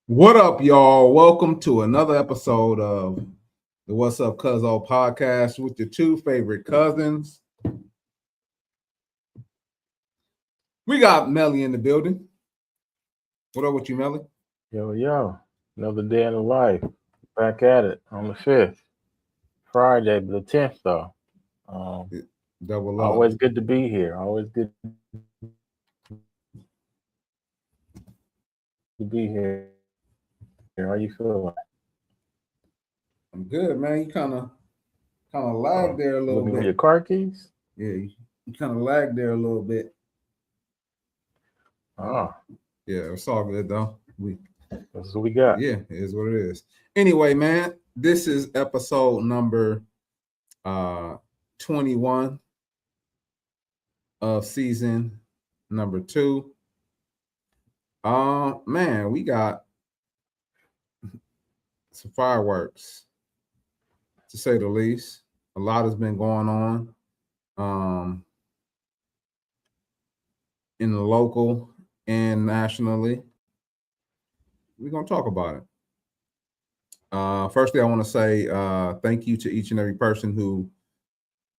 What up, y'all? Welcome to another episode of the What's Up Cuzzo podcast with your two favorite cousins. We got Melly in the building. What up with you, Melly? Yo, another day in the life. Back at it on the 5th. Friday, the 10th, though. Double up. Always good to be here. Always good to be here. How you feeling? I'm good, man. You kind of lagged there a little Looking bit. for your car keys? Yeah, you kind of lagged there a little bit. Oh. Yeah, it's all good, though. That's what we got. Yeah, it is what it is. Anyway, man, this is episode number 21 of season number 2. Man, we got some fireworks, to say the least. A lot has been going on in the local and nationally. We're going to talk about it. Firstly, I want to say thank you to each and every person who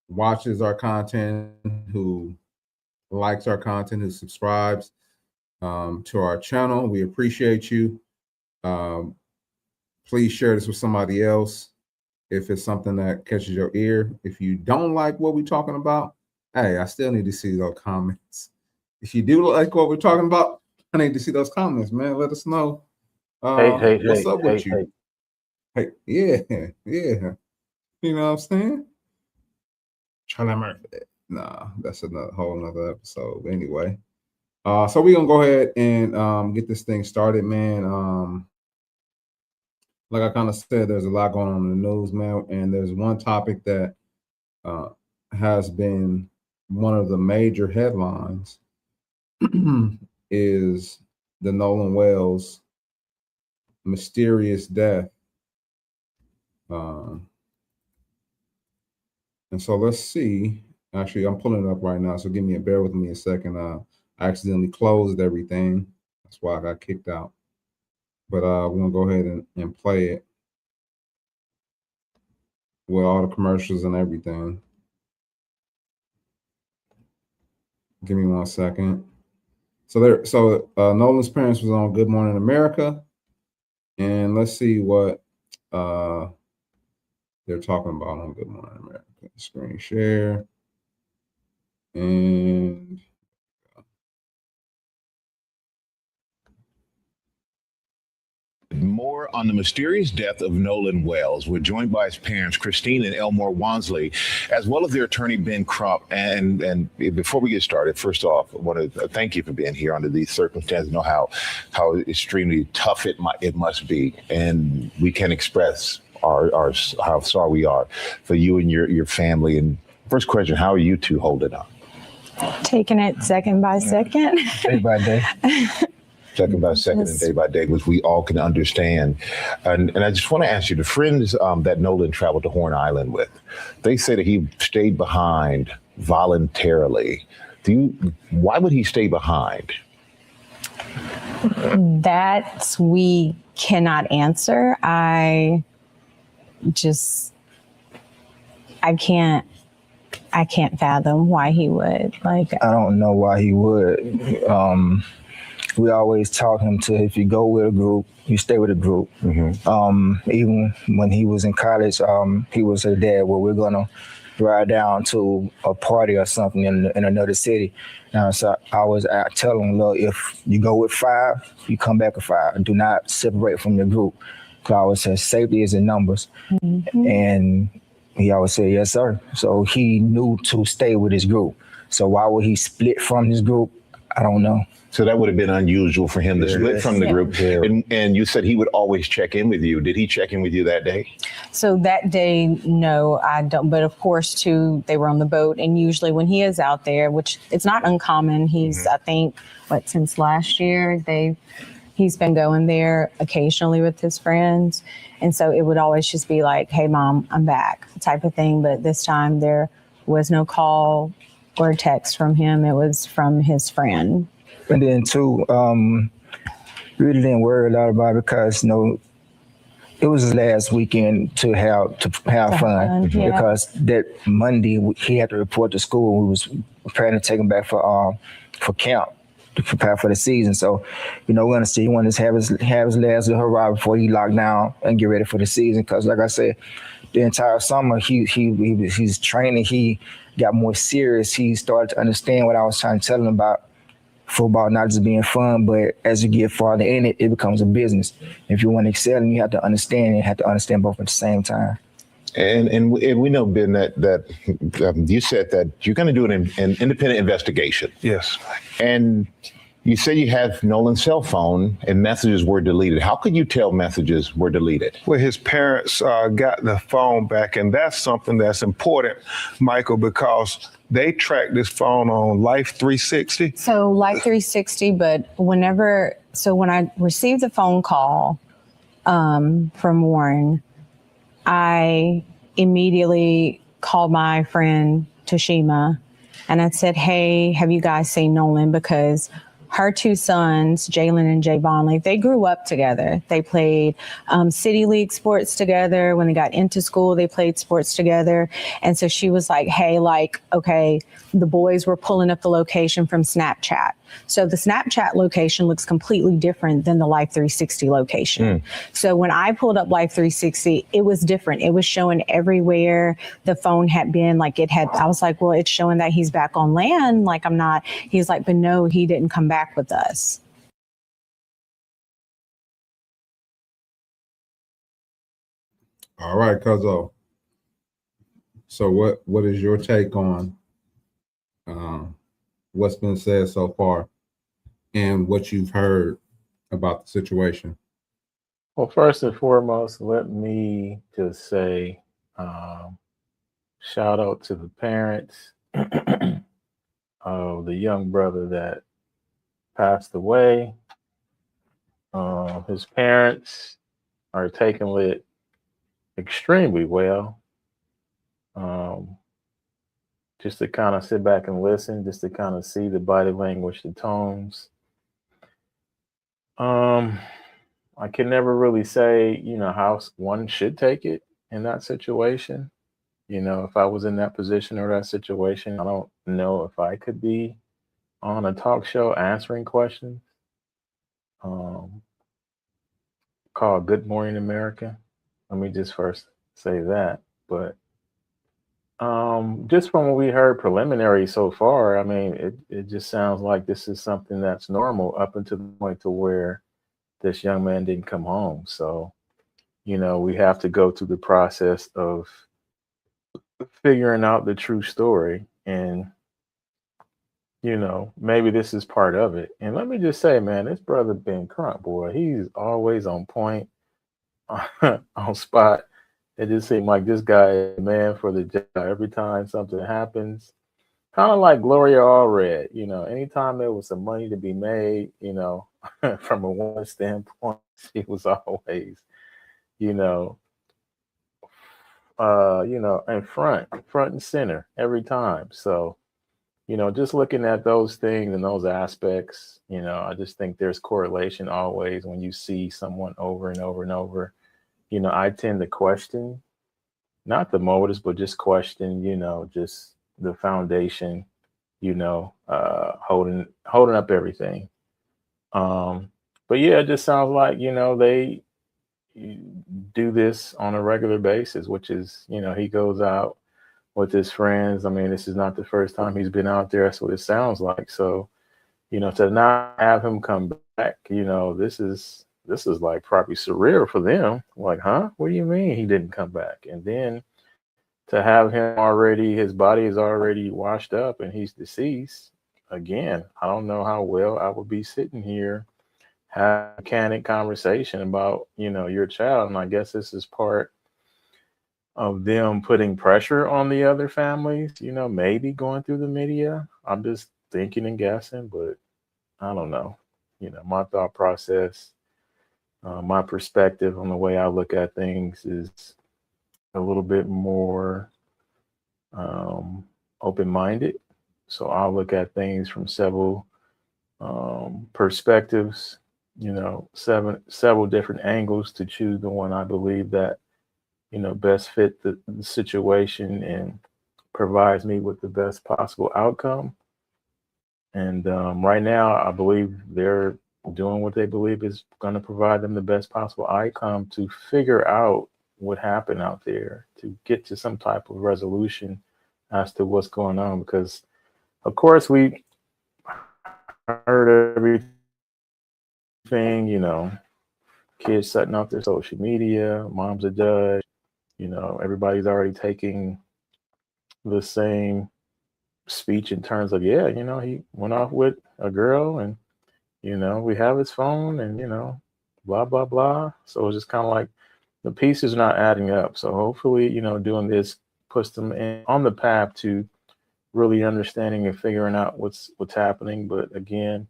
watches our content, who likes our content, who subscribes to our channel. We appreciate you. Please share this with somebody else if it's something that catches your ear. If you don't like what we're talking about, hey, I still need to see those comments. If you do like what we're talking about, I need to see those comments, man. Let us know. What's up with you? Hey, yeah. You know what I'm saying? Charlie Murphy. Nah, that's whole nother episode. Anyway, so we're gonna go ahead and get this thing started, man. Like I kind of said, there's a lot going on in the news, man, and there's one topic that has been one of the major headlines is the Nolan Wells mysterious death. And so let's see. Actually, I'm pulling it up right now, so bear with me a second. I accidentally closed everything. That's why I got kicked out. But we're going to go ahead and play it with all the commercials and everything. Give me 1 second. So Nolan's parents was on Good Morning America. And let's see what they're talking about on Good Morning America. Screen share. And more on the mysterious death of Nolan Wells. We're joined by his parents, Christine and Elmore Wansley, as well as their attorney, Ben Crump. And before we get started, first off, I want to thank you for being here under these circumstances. I know how extremely tough it must be. And we can express our how sorry we are for you and your family. And first question, how are you two holding up? Taking it second by second. Day by day. Second by second and day by day, which we all can understand. And I just want to ask you, the friends that Nolan traveled to Horn Island with, they say that he stayed behind voluntarily. Why would he stay behind? That we cannot answer. I can't fathom why he would. I don't know why he would. We always taught him to, if you go with a group, you stay with a group. Mm-hmm. Even when he was in college, he would say, Dad, well, we're going to ride down to a party or something in another city. So I tell him, look, if you go with 5, you come back with 5. Do not separate from your group. Because I always say safety is in numbers. Mm-hmm. And he always said, yes, sir. So he knew to stay with his group. So why would he split from his group? I don't know. So that would have been unusual for him to split from the group. Yeah. And you said he would always check in with you. Did he check in with you that day? So that day, no, I don't. But of course, too, they were on the boat. And usually when he is out there, which it's not uncommon, he's, I think, since last year, he's been going there occasionally with his friends. And so it would always just be like, hey, Mom, I'm back type of thing. But this time there was no call or text from him. It was from his friend. And then too, really didn't worry a lot about it because it was his last weekend to have fun yeah. because that Monday he had to report to school. We was preparing to take him back for camp to prepare for the season. So, we understand he wanted to have his last little hurrah before he locked down and get ready for the season. Because, like I said, the entire summer he's training. He got more serious. He started to understand what I was trying to tell him about football, not just being fun, but as you get farther in it, it becomes a business. If you want to excel, and you have to understand, and you have to understand both at the same time. And we know, Ben, that you said that you're going to do an independent investigation. Yes. And you say you have Nolan's cell phone and messages were deleted. How could you tell messages were deleted? Well, his parents got the phone back, and that's something that's important, Michael, because they tracked this phone on Life 360. So Life 360, but when I received the phone call from Warren, I immediately called my friend Toshima and I said, hey, have you guys seen Nolan? Because her two sons, Jalen and Javon, they grew up together. They played city league sports together. When they got into school, they played sports together. And so she was like, hey, okay, the boys were pulling up the location from Snapchat. So the Snapchat location looks completely different than the Life 360 location. So when I pulled up Life 360, it was different. It was showing everywhere the phone had been. I was like, well, it's showing that he's back on land. He's like, but no, he didn't come back with us. All right, Cuzzo. So what is your take on what's been said so far and what you've heard about the situation? Well, first and foremost, let me just say shout out to the parents of the young brother that passed away. His parents are taking it extremely well. Just to kind of sit back and listen, just to kind of see the body language, the tones. I can never really say, how one should take it in that situation. If I was in that position or that situation, I don't know if I could be on a talk show answering questions called Good Morning America. Let me just first say that. But just from what we heard preliminary so far, I mean, it just sounds like this is something that's normal up until the point to where this young man didn't come home. So, we have to go through the process of figuring out the true story. And, maybe this is part of it. And let me just say, man, this brother Ben Crump, boy, he's always on point, on spot. It just seemed like this guy is a man for the job. Every time something happens, kind of like Gloria Allred, anytime there was some money to be made, from a woman standpoint, she was always, in front and center every time. So, just looking at those things and those aspects, I just think there's correlation always when you see someone over and over and over. I tend to question, not the motives, but just question, just the foundation, holding up everything. But yeah, it just sounds like, they do this on a regular basis, which is, he goes out with his friends. I mean, this is not the first time he's been out there. That's what it sounds like. So, to not have him come back, this is like probably surreal for them. Like, huh? What do you mean he didn't come back? And then to have him already, his body is already washed up and he's deceased. Again, I don't know how well I would be sitting here having a candid conversation about, your child. And I guess this is part of them putting pressure on the other families, maybe going through the media. I'm just thinking and guessing, but I don't know. My thought process, my perspective on the way I look at things is a little bit more open-minded. So I'll look at things from several perspectives, several different angles to choose the one I believe that, best fit the situation and provides me with the best possible outcome. And right now, I believe they're doing what they believe is going to provide them the best possible outcome to figure out what happened out there, to get to some type of resolution as to what's going on. Because, of course, we heard everything, kids setting off their social media, mom's a judge, everybody's already taking the same speech in terms of, he went off with a girl and, we have his phone and, blah, blah, blah. So it's just kind of like the pieces are not adding up. So hopefully, doing this puts them on the path to really understanding and figuring out what's happening. But again,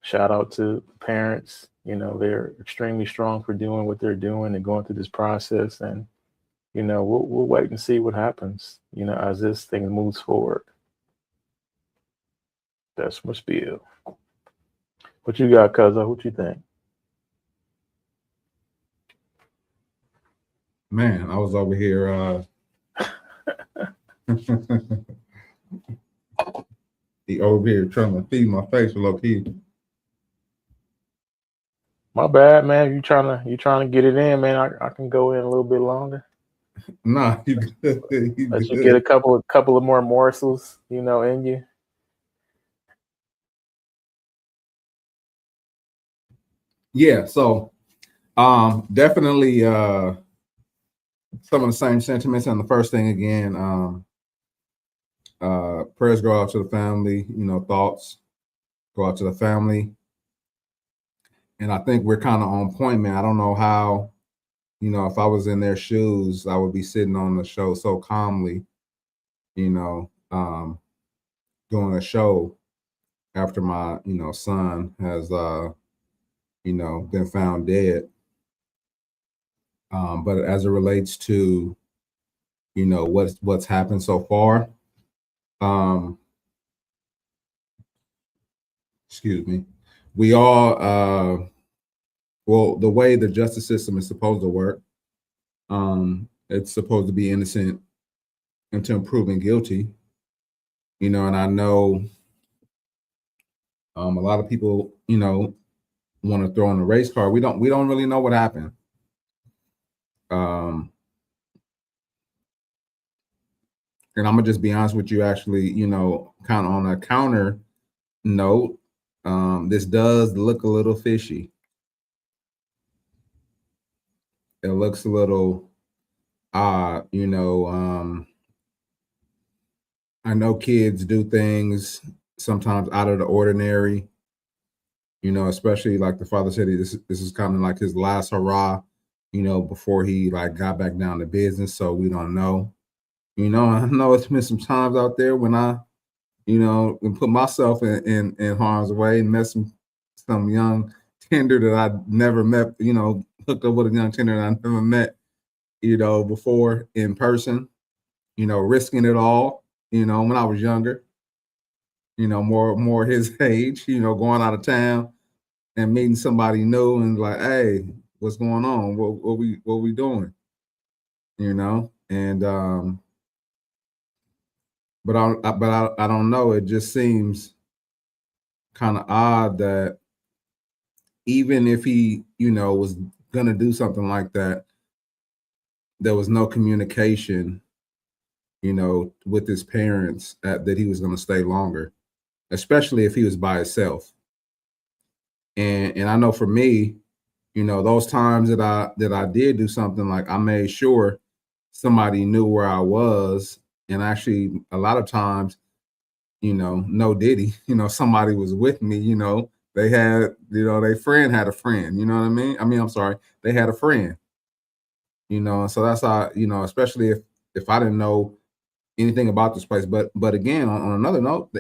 shout out to parents. They're extremely strong for doing what they're doing and going through this process. And, we'll wait and see what happens, as this thing moves forward. That's my spiel. What you got, Cuzzo? What you think? Man, I was over here. He over here trying to feed my face low key. My bad, man. You trying to get it in, man. I can go in a little bit longer. Nah, you good. Let you get a couple of more morsels, in you. Yeah, so definitely some of the same sentiments. And the first thing again, prayers go out to the family, thoughts go out to the family. And I think we're kind of on point, man. I don't know how, if I was in their shoes, I would be sitting on the show so calmly, doing a show after my, son has, been found dead. But as it relates to, what's happened so far, excuse me, we all, well, the way the justice system is supposed to work, it's supposed to be innocent until proven guilty, and I know a lot of people, want to throw in the race car. We don't really know what happened. And I'm gonna just be honest with you, actually, kind of on a counter note, this does look a little fishy. It looks a little odd, I know kids do things sometimes out of the ordinary, especially like the father said, this is kind of like his last hurrah, before he like got back down to business. So we don't know, I know it's been some times out there when I, put myself in harm's way and met some young tender that I never met, hooked up with a young tender that I never met, before in person, risking it all, when I was younger, more his age, going out of town and meeting somebody new and like, hey, what's going on? What we doing? And but I don't know. It just seems kind of odd that even if he, was gonna do something like that, there was no communication, with his parents that he was gonna stay longer, especially if he was by himself. And I know for me, those times that I did do something, like I made sure somebody knew where I was. And actually a lot of times, no diddy, somebody was with me, they had, their friend had a friend, you know what I mean? I'm sorry, they had a friend, and so that's how, especially if I didn't know anything about this place. But again, on another note,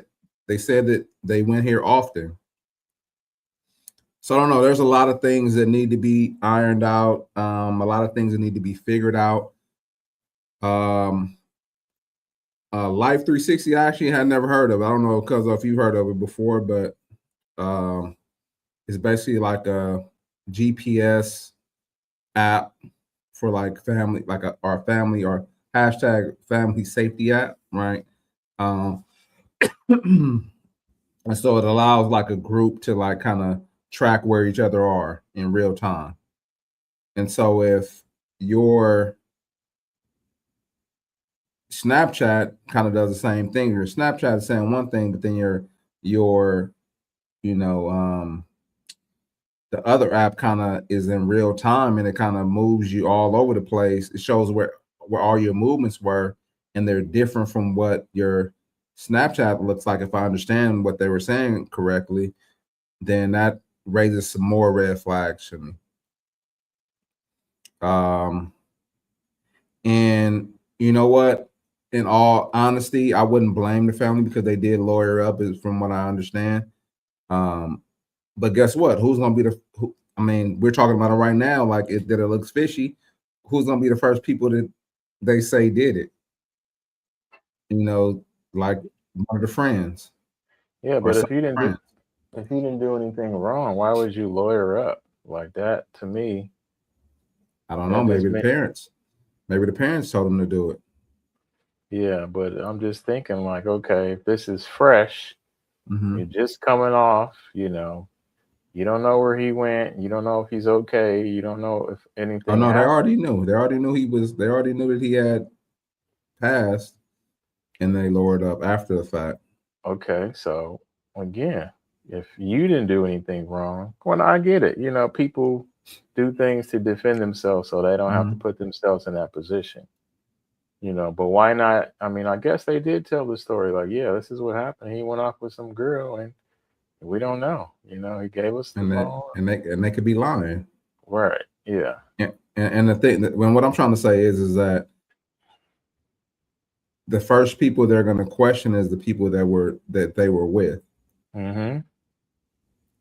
they said that they went here often. So I don't know. There's a lot of things that need to be ironed out. A lot of things that need to be figured out. Life 360, I actually had never heard of it. I don't know, because if you've heard of it before, but It's basically like a GPS app for like family, like our family or hashtag family safety app, right? Um, and so it allows like a group to like kind of track where each other are in real time. And so if your Snapchat kind of does the same thing, your Snapchat is saying one thing, but then your you know the other app kind of is in real time and it kind of moves you all over the place. It shows where all your movements were, and they're different from what your Snapchat looks like. If I understand what they were saying correctly, then that raises some more red flags for me. And you know what? In all honesty, I wouldn't blame the family because they did lawyer up, is from what I understand. But guess what? Who's gonna be I mean, we're talking about it right now, like that it looks fishy. Who's gonna be the first people that they say did it? You know, like one of the friends. Yeah, or but some if you didn't do friends. if you didn't do anything wrong, why would you lawyer up like that? To me, I don't know. that just Maybe the meant parents. Maybe the parents told them to do it. yeah. But I'm just thinking like, okay, if this is fresh, Hmm. you're just coming off, you know. You don't know where he went. You don't know if he's okay. You don't know if Oh anything no, they happened. already knew. They already knew he was. They already knew that he had passed, and they lowered up after the fact. Okay, so again, if you didn't do anything wrong, well, I get it. You know, people do things to defend themselves so they don't have to Mhm. put themselves in that position. You know, but why not? I mean, I guess they did tell the story like, yeah, this is what happened. He went off with some girl and we don't know. You know, he gave us the And that, phone. and they could be lying. Right. Yeah. And the thing that, when what I'm trying to say is that the first people they're going to question is the people that they were with. Mm-hmm.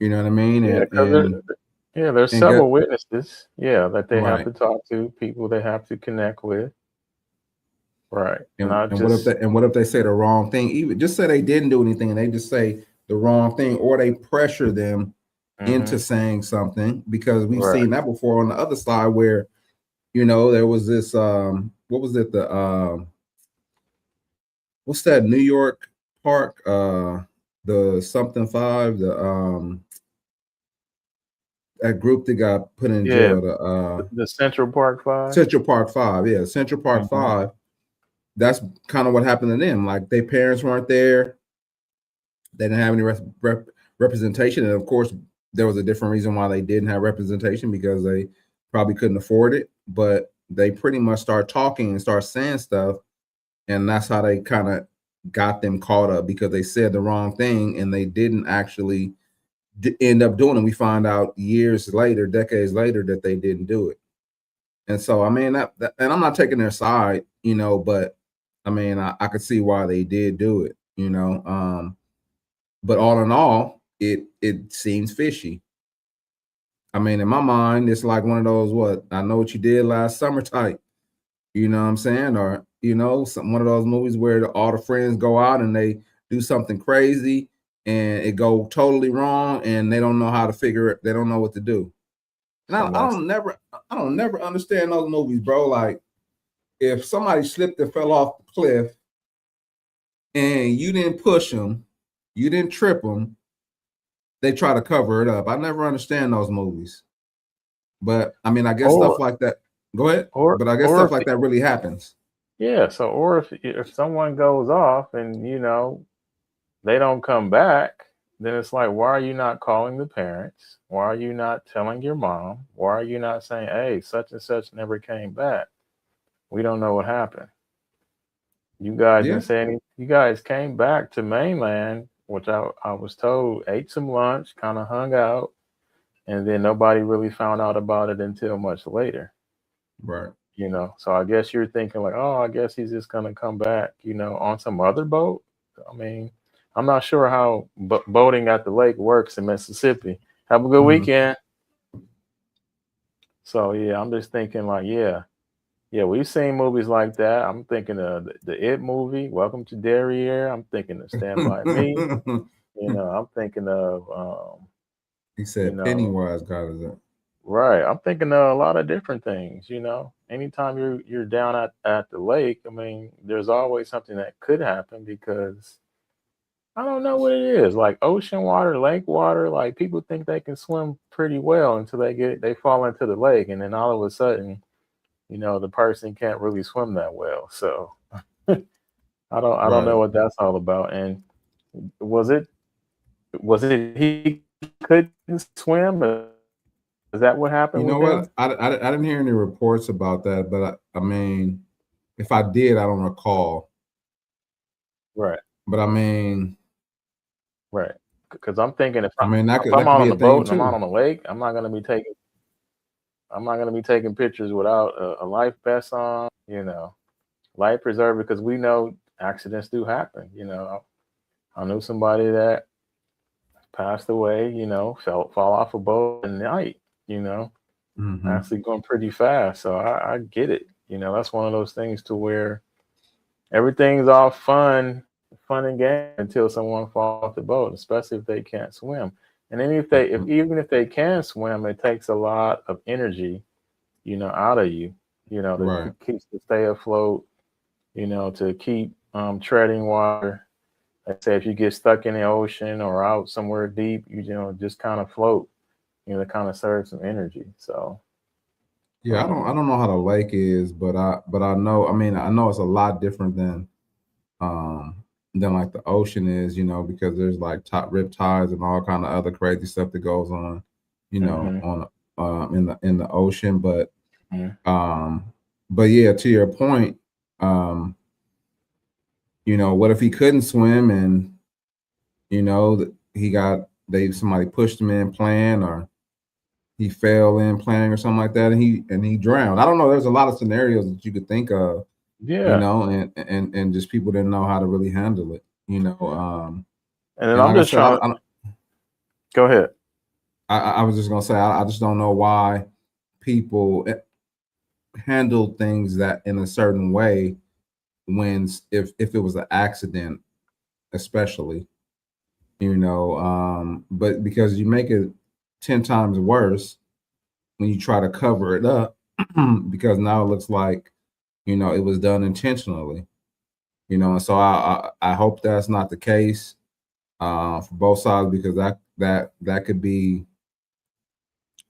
You know what I mean? Yeah, because there's And get several witnesses. Yeah, that they have right. to talk to, people they have to connect with. Right. Not And just what if they say the wrong thing? Even just say they didn't do anything and they just say the wrong thing, or they pressure them into mm-hmm. saying something, because we've Right. seen that before on the other side where there was this what was it, the what's that New York park, the something five, that group that got put in Yeah. jail, the The Central Park Five. Central Park Five. Yeah, Central Park Mm-hmm. Five. That's kind of what happened to them. Like, their parents weren't there. They didn't have any representation. And of course, there was a different reason why they didn't have representation, because they probably couldn't afford it. But they pretty much start talking and start saying stuff. And that's how they kind of got them caught up, because they said the wrong thing and they didn't actually end up doing it. We find out years later, decades later, that they didn't do it. And so, I mean, that and I'm not taking their side, but I mean, I could see why they did do it, but all in all, it seems fishy. I mean, in my mind, it's like one of those, what, I know what you did last summer type, you know what I'm saying? Or, one of those movies where all the friends go out and they do something crazy and it go totally wrong and they don't know how to figure it. They don't know what to do. And I don't never understand those movies, bro. Like, if somebody slipped and fell off the cliff and you didn't push them, you didn't trip them, they try to cover it up. I never understand those movies. But I mean, I guess Or stuff like that. Go ahead. or But I guess or stuff if like that really happens. yeah, so or if someone goes off and they don't come back, then it's like, why are you not calling the parents? Why are you not telling your mom? Why are you not saying, hey, such and such never came back? We don't know what happened. You guys Yeah. didn't say any. You guys came back to mainland, which I was told, ate some lunch, kind of hung out, and then nobody really found out about it until much later. Right. So I guess you're thinking like, oh, I guess he's just gonna come back, on some other boat. I mean, I'm not sure how boating at the lake works in Mississippi. Have a good Mhm. weekend. So yeah, I'm just thinking like, yeah, we've seen movies like that. I'm thinking of the It movie, Welcome to Derriere. I'm thinking of Stand By Me. I'm thinking of He said Pennywise got his up. Right. I'm thinking of a lot of different things, Anytime you're down at the lake, I mean, there's always something that could happen because I don't know what it is. Like ocean water, lake water, like people think they can swim pretty well until they fall into the lake, and then all of a sudden, the person can't really swim that well. So I don't know what that's all about. And was it he couldn't swim? Is that what happened? You know what? I didn't hear any reports about that, but I mean, if I did, I don't recall. Right. But I mean, right. Because I'm thinking if I'm that out on be the boat and I'm out on the lake, I'm not gonna be taking pictures without a life vest on, life preserver, because we know accidents do happen. I knew somebody that passed away, fall off a boat at night, actually going pretty fast. So I get it. That's one of those things to where everything's all fun and game until someone falls off the boat, especially if they can't swim. And then even if they can swim, it takes a lot of energy, out of you, to stay afloat, to keep treading water. Like I say, if you get stuck in the ocean or out somewhere deep, just kind of float, to kind of serve some energy. So yeah, I don't know how the lake is, but I know, I know it's a lot different than like the ocean is, because there's like rip tides and all kind of other crazy stuff that goes on, on in the ocean. But yeah, to your point, what if he couldn't swim and somebody pushed him in playing, or he fell in playing or something like that, and he drowned. I don't know. There's a lot of scenarios that you could think of, and just people didn't know how to really handle it, And then I'm just trying. Go ahead. I was just gonna say I just don't know why people handle things that in a certain way when if it was an accident, especially, but because you make it 10 times worse when you try to cover it up because now it looks like it was done intentionally, and so I hope that's not the case for both sides, because that could be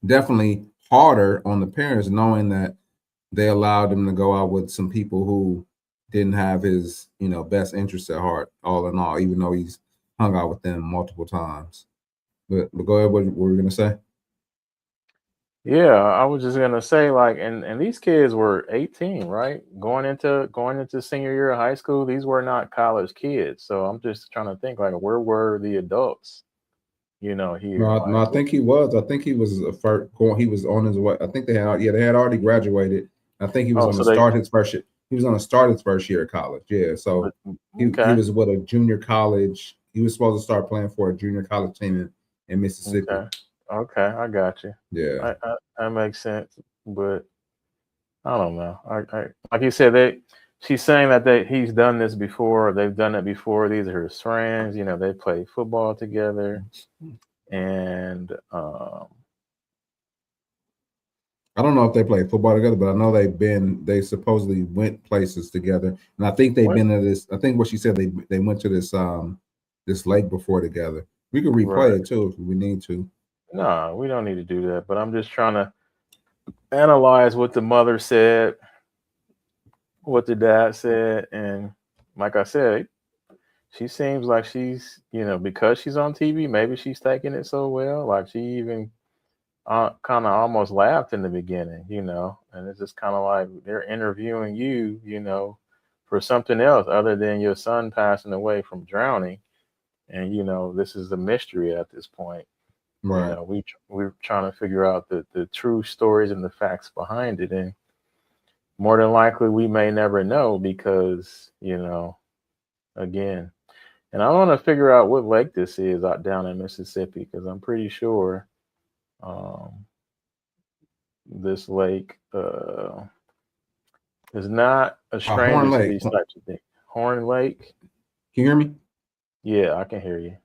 definitely harder on the parents, knowing that they allowed him to go out with some people who didn't have his best interests at heart, all in all, even though he's hung out with them multiple times. But go ahead, what were you gonna say? Yeah, I was just gonna say, like, and these kids were 18, right? Going into senior year of high school. These were not college kids. So I'm just trying to think, like, where were the adults? Here. No, I think he was. I think he was he was on his way. I think they had already graduated. I think he was going to start his first year. He was going to start his first year of college. Yeah, so he was with a junior college. He was supposed to start playing for a junior college team in Mississippi. Okay, I got you. Yeah, that makes sense. But I don't know. I like you said, she's saying that he's done this before. They've done it before. These are his friends. They play football together, and I don't know if they play football together, but I know they supposedly went places together, and I think they've been to this. I think what she said, they went to this lake before together. We could replay it too if we need to. No, we don't need to do that. But I'm just trying to analyze what the mother said, what the dad said, and like I said, she seems like she's, because she's on TV, maybe she's taking it so well. Like she even kind of almost laughed in the beginning, and it's just kind of like they're interviewing you, for something else other than your son passing away from drowning. And, this is a mystery at this point. Right. We're trying to figure out the true stories and the facts behind it. And more than likely, we may never know because, again, and I want to figure out what lake this is out down in Mississippi, because I'm pretty sure this lake is not a stranger to these types of things. Horn Lake. Can you hear me? Yeah, I can hear you.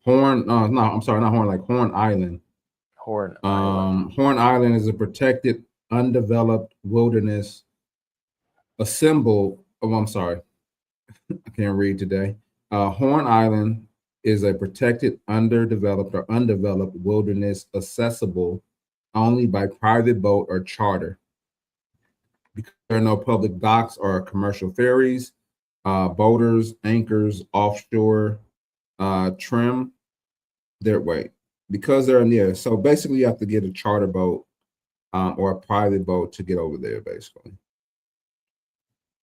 Horn, no, I'm sorry, not Horn Lake, Horn Island. Horn Island. Horn Island is a protected, undeveloped wilderness assembled. Oh, I'm sorry, I can't read today. Horn Island is a protected, underdeveloped, or undeveloped wilderness accessible only by private boat or charter. Because there are no public docks or commercial ferries, boaters, anchors, offshore, trim. Because they're near. So basically, you have to get a charter boat or a private boat to get over there, basically.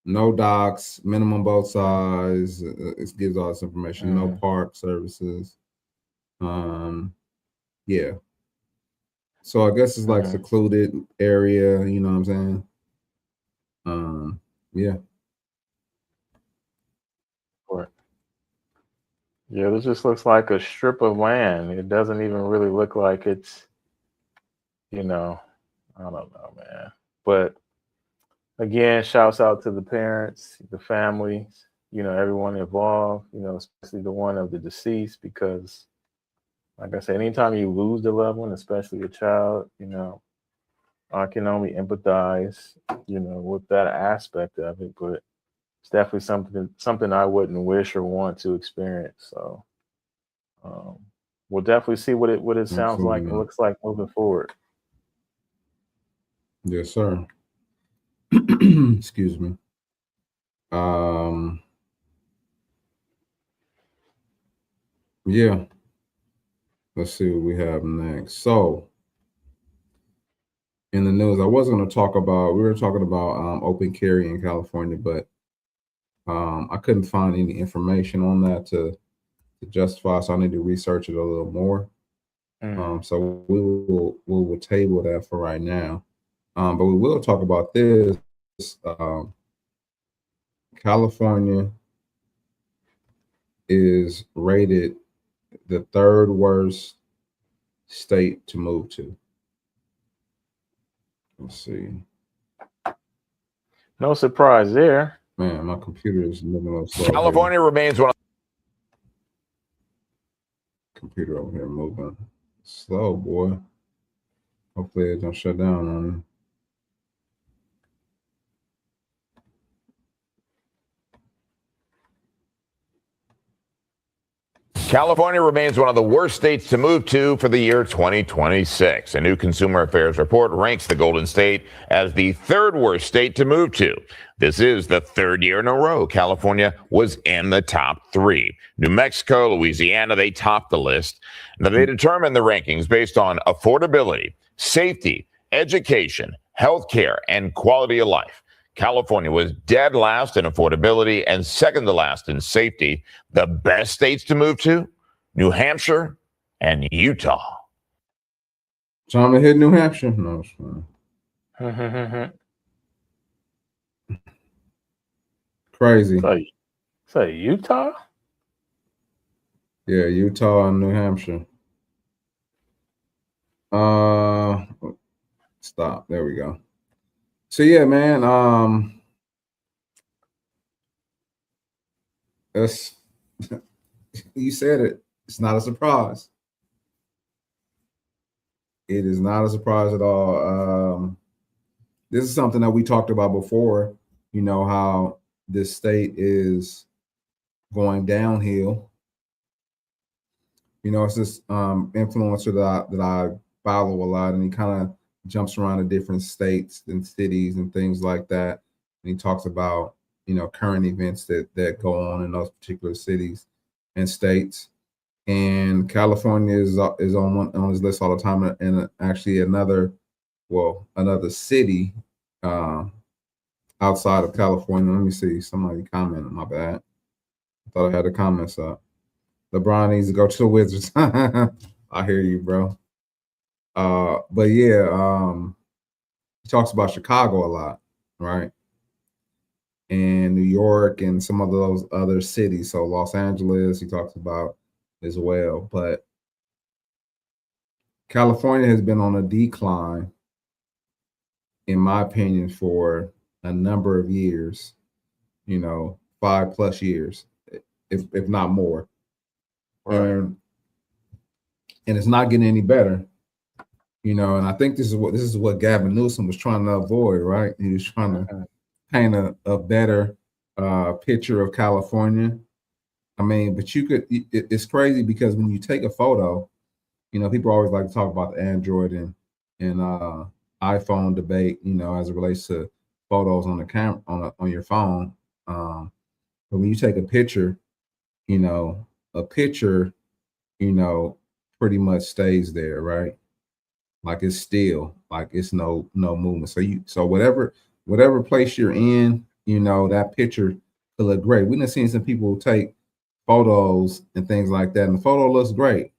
No docks, minimum boat size. It gives all this information. No park services. Yeah. So I guess it's like secluded area. You know what I'm saying? Yeah. Yeah, this just looks like a strip of land. It doesn't even really look like it's, I don't know, man. But again, shouts out to the parents, the families, everyone involved, especially the one of the deceased, because like I said, anytime you lose a loved one, especially a child, I can only empathize, with that aspect of it, but it's definitely something I wouldn't wish or want to experience. So we'll definitely see what it sounds like and looks like moving forward. Yes, sir. Excuse me. Yeah. Let's see what we have next. So in the news, we were talking about open carry in California, but I couldn't find any information on that to justify, so I need to research it a little more. So we will table that for right now. But we will talk about this. California is rated the third worst state to move to. Let's see. No surprise there. Man, my computer is moving a little slow. California remains one of computer over here moving slow, boy. Hopefully it don't shut down on me. California remains one of the worst states to move to for the year 2026. A new Consumer Affairs report ranks the Golden State as the third worst state to move to. This is the third year in a row California was in the top three. New Mexico, Louisiana, they topped the list. Now, they determine the rankings based on affordability, safety, education, healthcare, and quality of life. California was dead last in affordability and second to last in safety. The best states to move to, New Hampshire and Utah. Trying to hit New Hampshire? No, it's fine. Crazy. Say Utah? Yeah, Utah and New Hampshire. Stop. There we go. So yeah, man. That's you said it. It's not a surprise. It is not a surprise at all. This is something that we talked about before. You know how this state is going downhill. It's this influencer that I follow a lot, and he kind of jumps around to different states and cities and things like that. And he talks about, current events that go on in those particular cities and states. And California is on his list all the time. And actually another city outside of California. Let me see. Somebody commented, my bad. I thought I had the comments up. LeBron needs to go to the Wizards. I hear you, bro. But yeah, he talks about Chicago a lot, right? And New York and some of those other cities. So Los Angeles, he talks about as well. But California has been on a decline, in my opinion, for a number of years, 5+ years, if not more. Right. And and it's not getting any better. You know, and I think this is what Gavin Newsom was trying to avoid, right? He was trying to paint a better picture of California. I mean, but it's crazy because when you take a photo, you know, people always like to talk about the Android and iPhone debate, you know, as it relates to photos on the camera on your phone. But when you take a picture, you know, you know, pretty much stays there, right? Like it's still, like it's no movement. So whatever place you're in, you know, that picture could look great. We've been seeing some people take photos and things like that, and the photo looks great.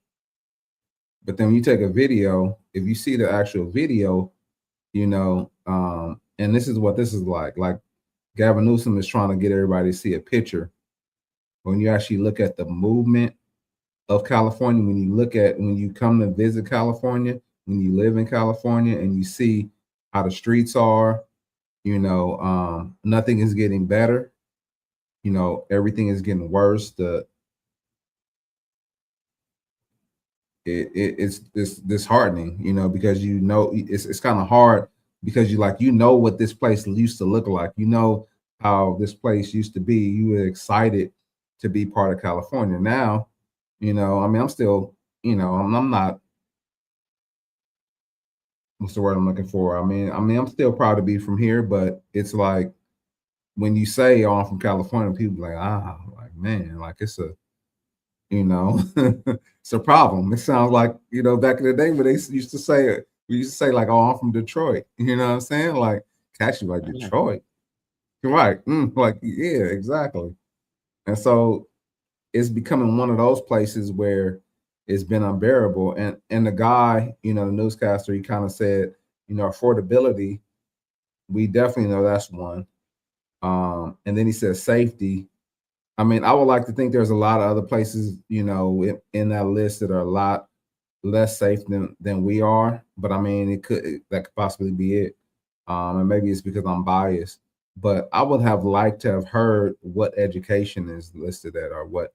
But then when you take a video, if you see the actual video, you know, and this is what this is like Gavin Newsom is trying to get everybody to see a picture. When you actually look at the movement of California, when you come to visit California, when you live in California and you see how the streets are, you know, nothing is getting better. You know, everything is getting worse. It's disheartening, you know, because you know it's kind of hard because you know what this place used to look like. You know how this place used to be. You were excited to be part of California. Now, you know, I mean, I'm still, you know, I'm not. What's the word I'm looking for? I mean, I'm still proud to be from here, but it's like when you say, "Oh, I'm from California," people are like, man, like it's a, you know, it's a problem. It sounds like, you know, back in the day when they used to say, we used to say like, "Oh, I'm from Detroit." You know what I'm saying? Like, catch you like Detroit, right? Like, yeah, exactly. And so it's becoming one of those places where it's been unbearable. And the guy, you know, the newscaster, he kind of said, you know, affordability, we definitely know that's one. And then he said safety. I mean, I would like to think there's a lot of other places, you know, in that list that are a lot less safe than we are. But I mean, that could possibly be it. And maybe it's because I'm biased. But I would have liked to have heard what education is listed at, or what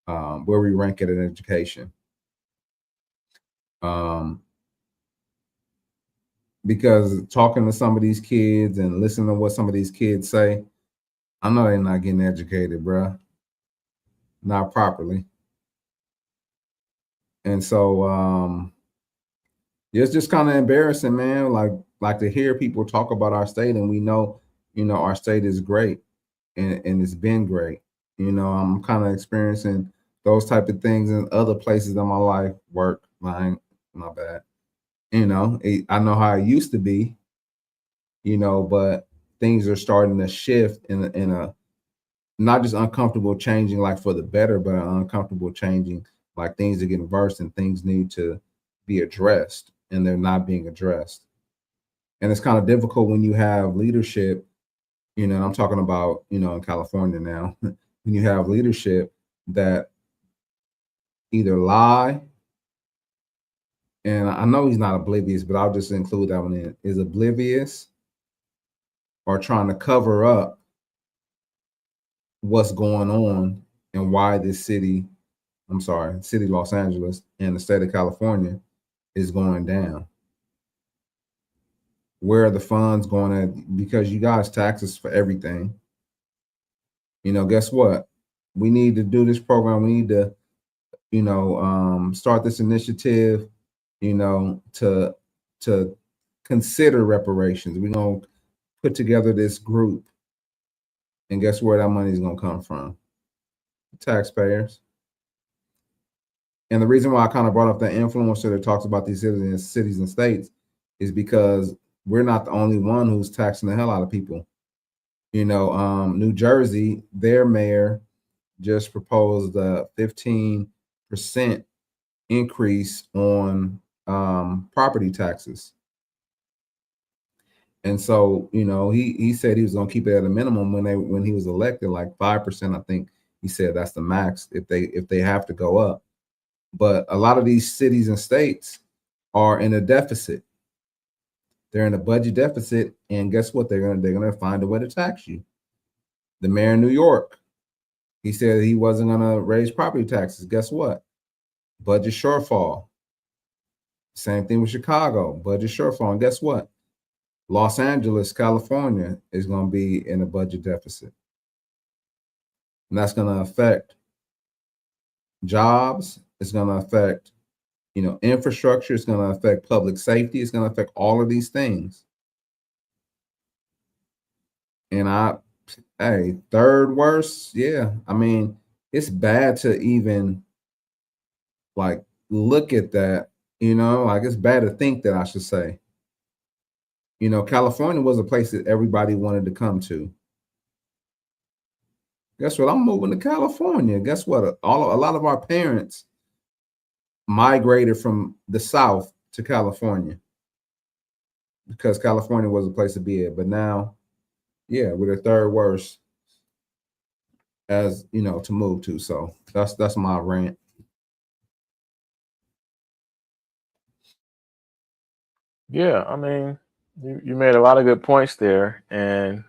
where we rank it in education. Because talking to some of these kids and listening to what some of these kids say, I know they're not getting educated, bruh. Not properly. And so it's just kind of embarrassing, man. Like to hear people talk about our state, and we know, you know, our state is great and it's been great. You know, I'm kind of experiencing those type of things in other places in my life, work, mine, my bad. You know, I know how it used to be, you know, but things are starting to shift in a not just uncomfortable changing like for the better, but uncomfortable changing, like things are getting worse and things need to be addressed and they're not being addressed. And it's kind of difficult when you have leadership, you know, I'm talking about, you know, in California now, when you have leadership that either lie, and I know he's not oblivious, but I'll just include that one in, is oblivious or trying to cover up what's going on and why this city Los Angeles and the state of California is going down. Where are the funds going at? Because you guys tax us for everything. You know, guess what? We need to do this program. We need to, you know, start this initiative, you know, to consider reparations. We're going to put together this group. And guess where that money is going to come from? Taxpayers. And the reason why I kind of brought up that influencer that talks about these cities and states is because we're not the only one who's taxing the hell out of people. You know, New Jersey, their mayor just proposed a 15% increase on property taxes. And so, you know, he said he was going to keep it at a minimum when he was elected, like 5%. I think he said that's the max if they have to go up. But a lot of these cities and states are in a deficit. They're in a budget deficit, and guess what? They're gonna find a way to tax you. The mayor of New York, he said he wasn't gonna raise property taxes. Guess what? Budget shortfall. Same thing with Chicago, budget shortfall. And guess what? Los Angeles, California is going to be in a budget deficit. And that's going to affect jobs. It's going to affect, infrastructure. It's going to affect public safety. It's going to affect all of these things. And third worst, yeah. I mean, it's bad to even look at that, it's bad to think that, I should say. California was a place that everybody wanted to come to. Guess what? I'm moving to California. Guess what? A lot of our parents migrated from the South to California because California was a place to be at. But now, yeah, we're the third worst as to move to. So that's my rant. Yeah, I mean, you made a lot of good points there, and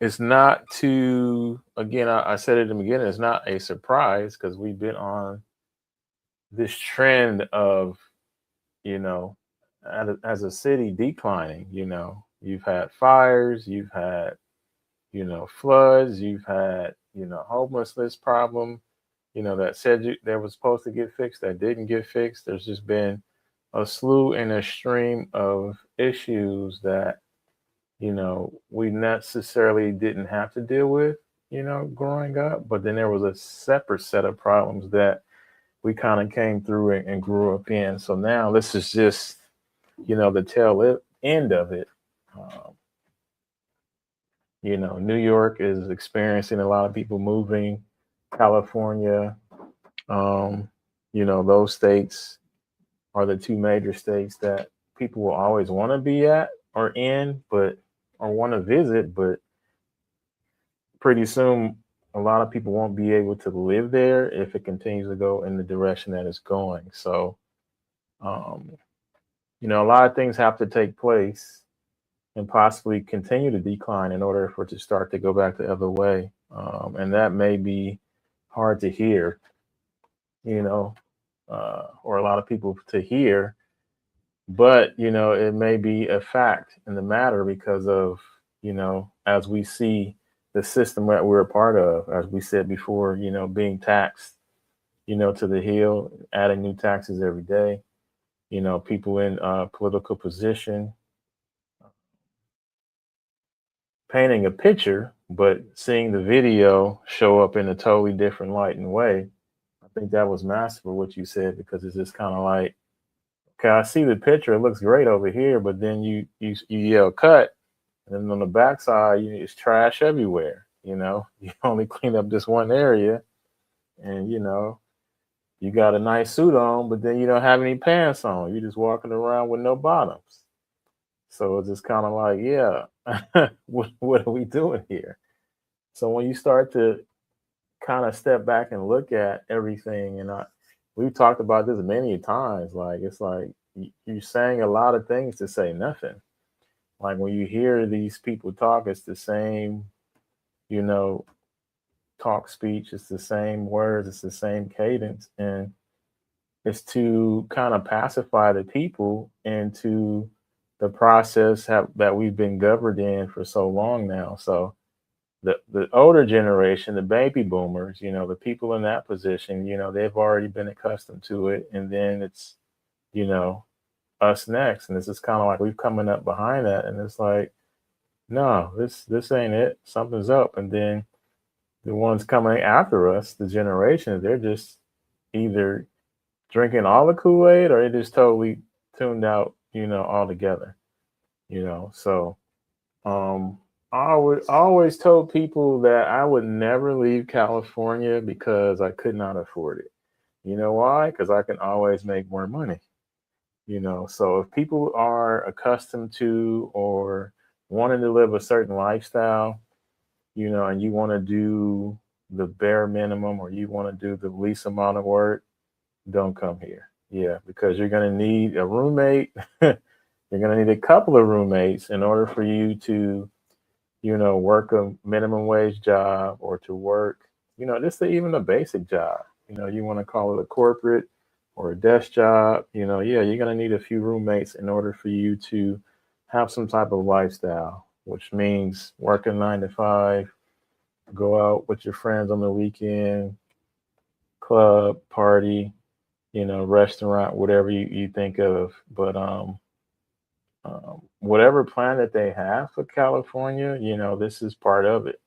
it's not too. Again, I said it in the beginning. It's not a surprise because we've been on this trend of, as a city declining. You've had fires, you've had, floods, you've had, homelessness problem, that said that was supposed to get fixed that didn't get fixed. There's just been a slew and a stream of issues that, we necessarily didn't have to deal with, growing up. But then there was a separate set of problems that we kind of came through and grew up in. So now this is just, the tail end of it. New York is experiencing a lot of people moving. California, those states are the two major states that people will always want to be at or in, or want to visit, but pretty soon a lot of people won't be able to live there if it continues to go in the direction that it's going. So, a lot of things have to take place and possibly continue to decline in order for it to start to go back the other way. And that may be hard to hear, or a lot of people to hear, but, it may be a fact in the matter because of, as we see the system that we're a part of, as we said before, being taxed, to the hill, adding new taxes every day, people in political position, painting a picture, but seeing the video show up in a totally different light and way. I think that was masterful what you said, because it's just kind of like, okay, I see the picture, it looks great over here, but then you yell cut, and then on the backside, it's trash everywhere. You only clean up this one area, and you got a nice suit on, but then you don't have any pants on. You're just walking around with no bottoms. So it's just kind of like, yeah, what are we doing here? So when you start to kind of step back and look at everything, and we've talked about this many times, like it's like you're saying a lot of things to say nothing. Like when you hear these people talk, it's the same, talk speech, it's the same words, it's the same cadence, and it's to kind of pacify the people into the process that we've been governed in for so long now. So the older generation, the baby boomers, the people in that position, they've already been accustomed to it. And then it's, us next. And this is kind of like we've coming up behind that. And it's like, no, this ain't it. Something's up. And then the ones coming after us, the generations, they're just either drinking all the Kool-Aid or they just totally tuned out, altogether. So I would always told people that I would never leave California because I could not afford it. You know why? Because I can always make more money. So if people are accustomed to or wanting to live a certain lifestyle, and you want to do the bare minimum or you want to do the least amount of work, don't come here. Yeah, because you're going to need a roommate. You're going to need a couple of roommates in order for you to, work a minimum wage job or to work, just even a basic job. You want to call it a corporate or a desk job, you know, yeah, you're going to need a few roommates in order for you to have some type of lifestyle, which means working 9 to 5, go out with your friends on the weekend, club, party, you know, restaurant, whatever you think of. But whatever plan that they have for California, you know, this is part of it.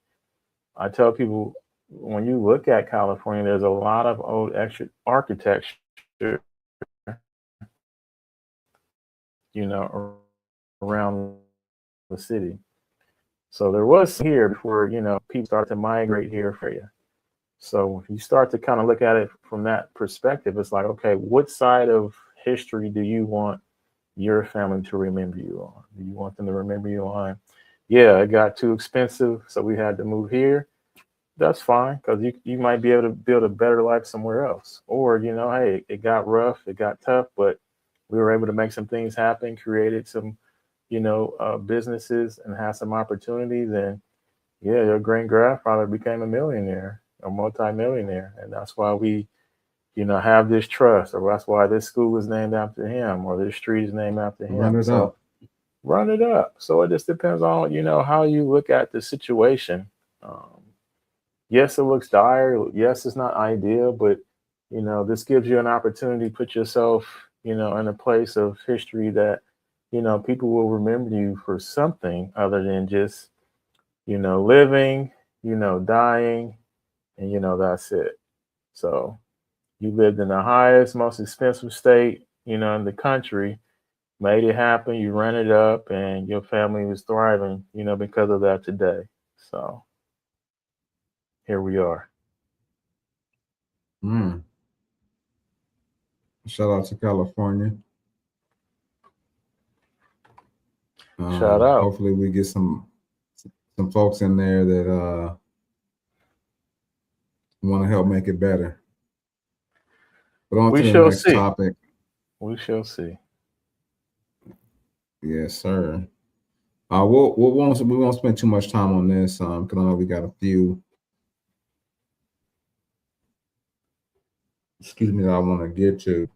I tell people, when you look at California, there's a lot of old architecture, you know, around the city. So there was here before, you know, people started to migrate here for you. So if you start to kind of look at it from that perspective, it's like, okay, what side of history do you want your family to remember you on? Do you want them to remember you on, yeah, it got too expensive, so we had to move here? That's fine, because you might be able to build a better life somewhere else. Or, you know, hey, it got rough, it got tough, but we were able to make some things happen, created some, you know, businesses and had some opportunities. And yeah, your great grandfather became a millionaire, a multi-millionaire. And that's why we, you know, have this trust, or that's why this school is named after him, or this street is named after him. Run it up. Run it up. So it just depends on, you know, how you look at the situation. Yes, it looks dire. Yes, it's not ideal, but, you know, this gives you an opportunity to put yourself, you know, in a place of history that, you know, people will remember you for something other than just, you know, living, you know, dying, and, you know, that's it. So you lived in the highest, most expensive state, you know, in the country, made it happen, you ran it up, and your family was thriving, you know, because of that today. So here we are. Shout out to California. Shout out. Hopefully we get some folks in there that want to help make it better. But on to the next topic. We shall see. Yes, sir. We won't spend too much time on this because I know we got a few. Excuse me, that I want to get to.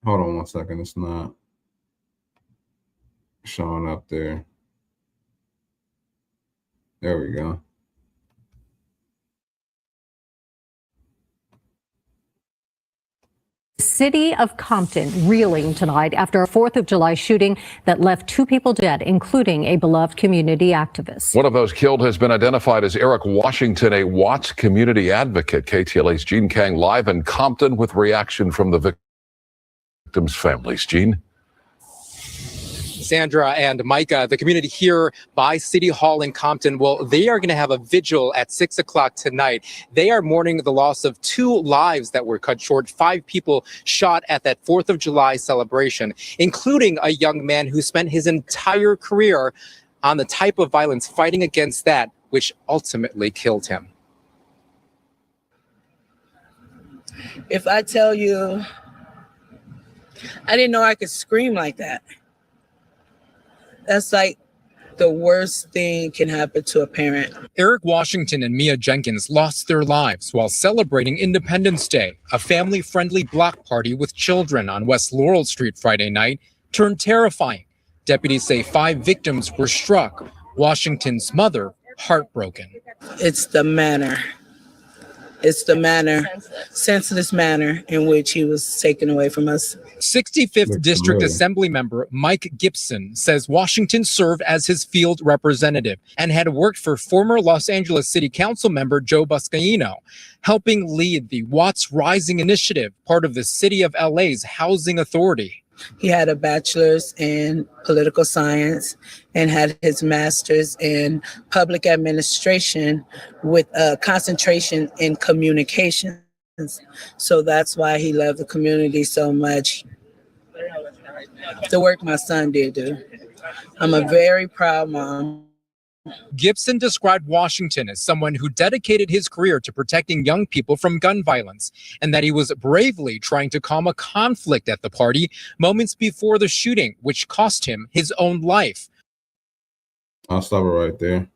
Hold on one second. It's not showing up there. There we go. City of Compton reeling tonight after a 4th of July shooting that left 2 people dead, including a beloved community activist. One of those killed has been identified as Eric Washington, a Watts community advocate. KTLA's Gene Kang live in Compton with reaction from the victims' families. Gene? Sandra and Micah, the community here by City Hall in Compton, well, they are going to have a vigil at 6 o'clock tonight. They are mourning the loss of 2 lives that were cut short, 5 people shot at that 4th of July celebration, including a young man who spent his entire career on the type of violence fighting against that, which ultimately killed him. If I tell you, I didn't know I could scream like that. That's like the worst thing can happen to a parent. Eric Washington and Mia Jenkins lost their lives while celebrating Independence Day. A family-friendly block party with children on West Laurel Street Friday night turned terrifying. Deputies say 5 victims were struck. Washington's mother heartbroken. It's the manner. It's the senseless manner in which he was taken away from us. 65th District Assembly member Mike Gibson says Washington served as his field representative and had worked for former Los Angeles City Council member Joe Buscaino, helping lead the Watts Rising Initiative, part of the City of LA's Housing Authority. He had a bachelor's in political science and had his master's in public administration with a concentration in communications. So that's why he loved the community so much. The work my son did do. I'm a very proud mom. Gibson described Washington as someone who dedicated his career to protecting young people from gun violence, and that he was bravely trying to calm a conflict at the party moments before the shooting, which cost him his own life. I'll stop it right there.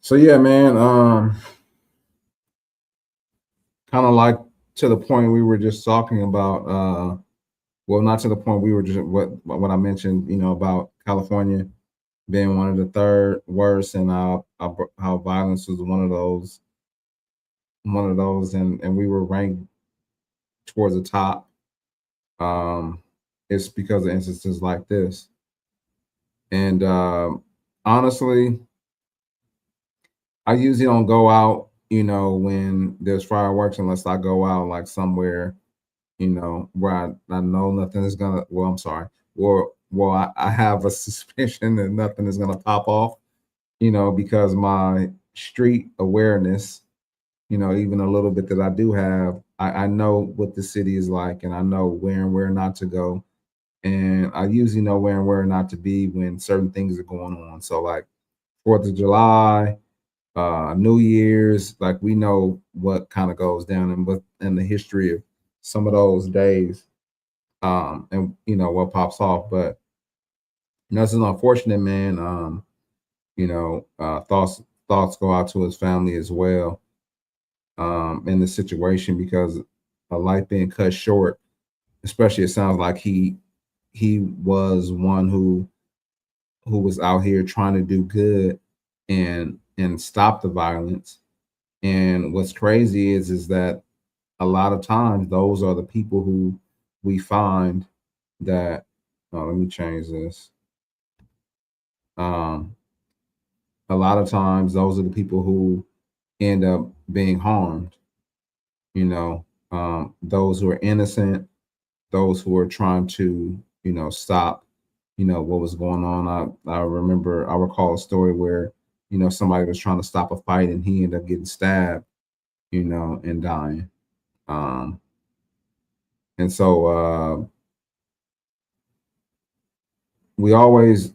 So yeah, man, kind of like to the point we were just talking about, well, not to the point we were just what I mentioned, about California being one of the third worst, and how violence was one of those, and we were ranked towards the top. It's because of instances like this. And honestly, I usually don't go out, when there's fireworks, unless I go out like somewhere, where I know nothing is gonna. Well, I'm sorry. Well, I have a suspicion that nothing is gonna pop off, because my street awareness, even a little bit that I do have, I know what the city is like, and I know where and where not to go. And I usually know where and where not to be when certain things are going on. So like 4th of July, New Year's, like we know what kind of goes down and the history of some of those days, and what pops off. But this is unfortunate, man. Thoughts go out to his family as well, in the situation, because a life being cut short, especially it sounds like he was one who was out here trying to do good and stop the violence. And what's crazy is that a lot of times those are the people who we find that, let me change this. A lot of times those are the people who end up being harmed, those who are innocent, those who are trying to, stop, what was going on. I recall a story where, somebody was trying to stop a fight and he ended up getting stabbed, and dying. And so we always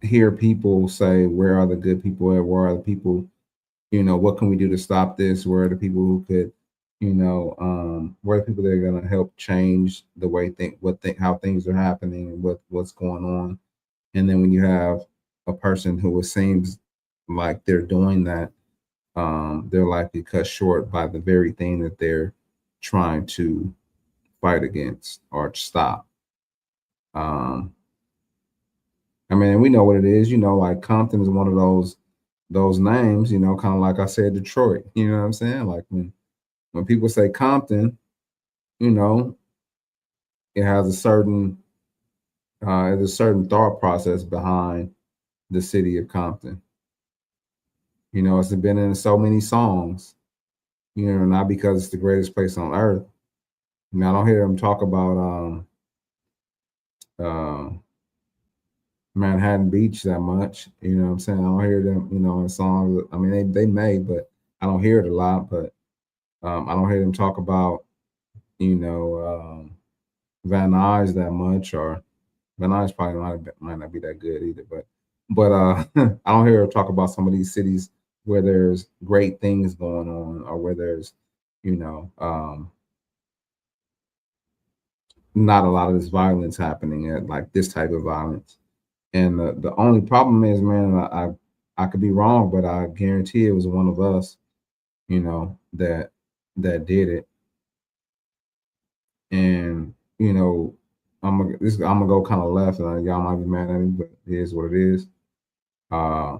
hear people say, where are the good people at? Where are the people, what can we do to stop this? Where are the people who could, where are the people that are going to help change the way how things are happening and what's going on? And then when you have a person who it seems like they're doing that, they're likely cut short by the very thing that they're trying to fight against or stop. I mean, we know what it is, like Compton is one of those names, kind of like I said, Detroit, you know what I'm saying? Like when people say Compton, it has a certain thought process behind the city of Compton. It's been in so many songs, not because it's the greatest place on earth. I don't hear them talk about Manhattan Beach that much, you know what I'm saying? I don't hear them, in songs. I mean, they may, but I don't hear it a lot. But I don't hear them talk about, Van Nuys that much, or Van Nuys probably might not be that good either. But I don't hear them talk about some of these cities where there's great things going on, or where there's, not a lot of this violence happening, at like this type of violence. And the only problem is, man, I could be wrong, but I guarantee it was one of us, that did it. And I'm gonna go kind of left, and y'all might be mad at me, but it is what it is. I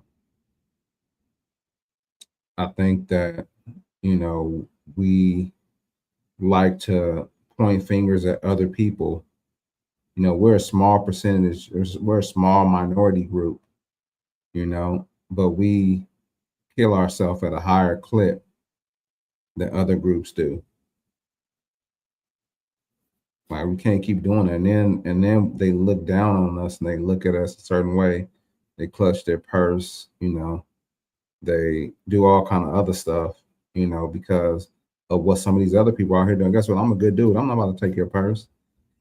think that we like to point fingers at other people. We're a small percentage, we're a small minority group, but we kill ourselves at a higher clip than other groups do. Like, we can't keep doing it. And then they look down on us, and they look at us a certain way. They clutch their purse, they do all kind of other stuff, because of what some of these other people out here doing. Guess what? I'm a good dude. I'm not about to take your purse.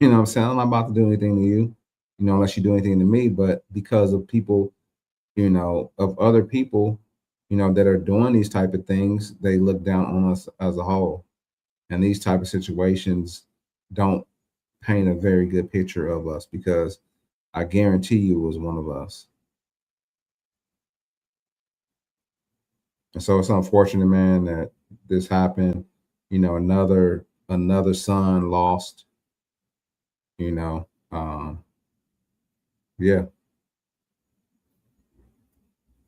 You know what I'm saying? I'm not about to do anything to you. unless you do anything to me, but because of people, of other people, that are doing these type of things, they look down on us as a whole. And these type of situations don't paint a very good picture of us, because I guarantee you it was one of us. And so it's unfortunate, man, that this happened. Another son lost. Yeah.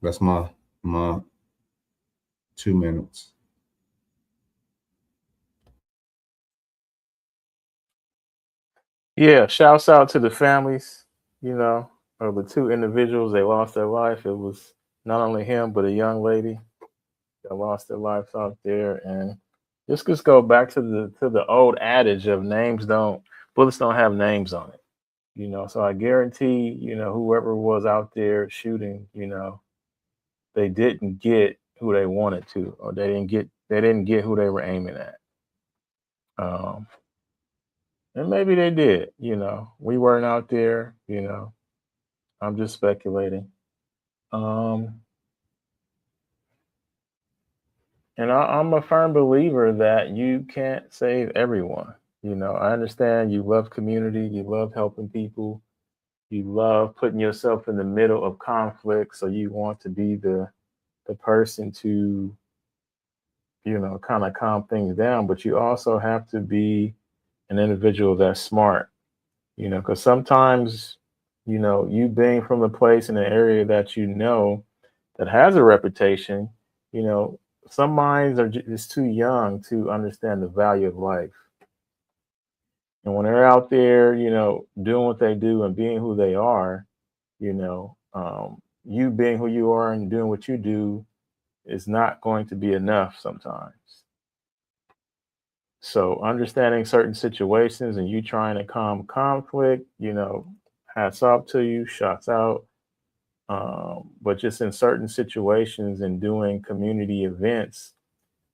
That's my 2 minutes. Yeah, shouts out to the families, of the two individuals. They lost their life. It was not only him, but a young lady that lost their lives out there. And just go back to the old adage of bullets don't have names on it. So I guarantee, whoever was out there shooting, they didn't get who they wanted to, or they didn't get who they were aiming at. And maybe they did, we weren't out there, I'm just speculating. And I'm a firm believer that you can't save everyone. I understand you love community, you love helping people, you love putting yourself in the middle of conflict. So you want to be the person to, kind of calm things down. But you also have to be an individual that's smart, because sometimes, you being from a place in an area that that has a reputation, some minds are just too young to understand the value of life. And when they're out there, doing what they do and being who they are, you being who you are and doing what you do is not going to be enough sometimes. So understanding certain situations and you trying to calm conflict, hats off to you, shots out. But just in certain situations and doing community events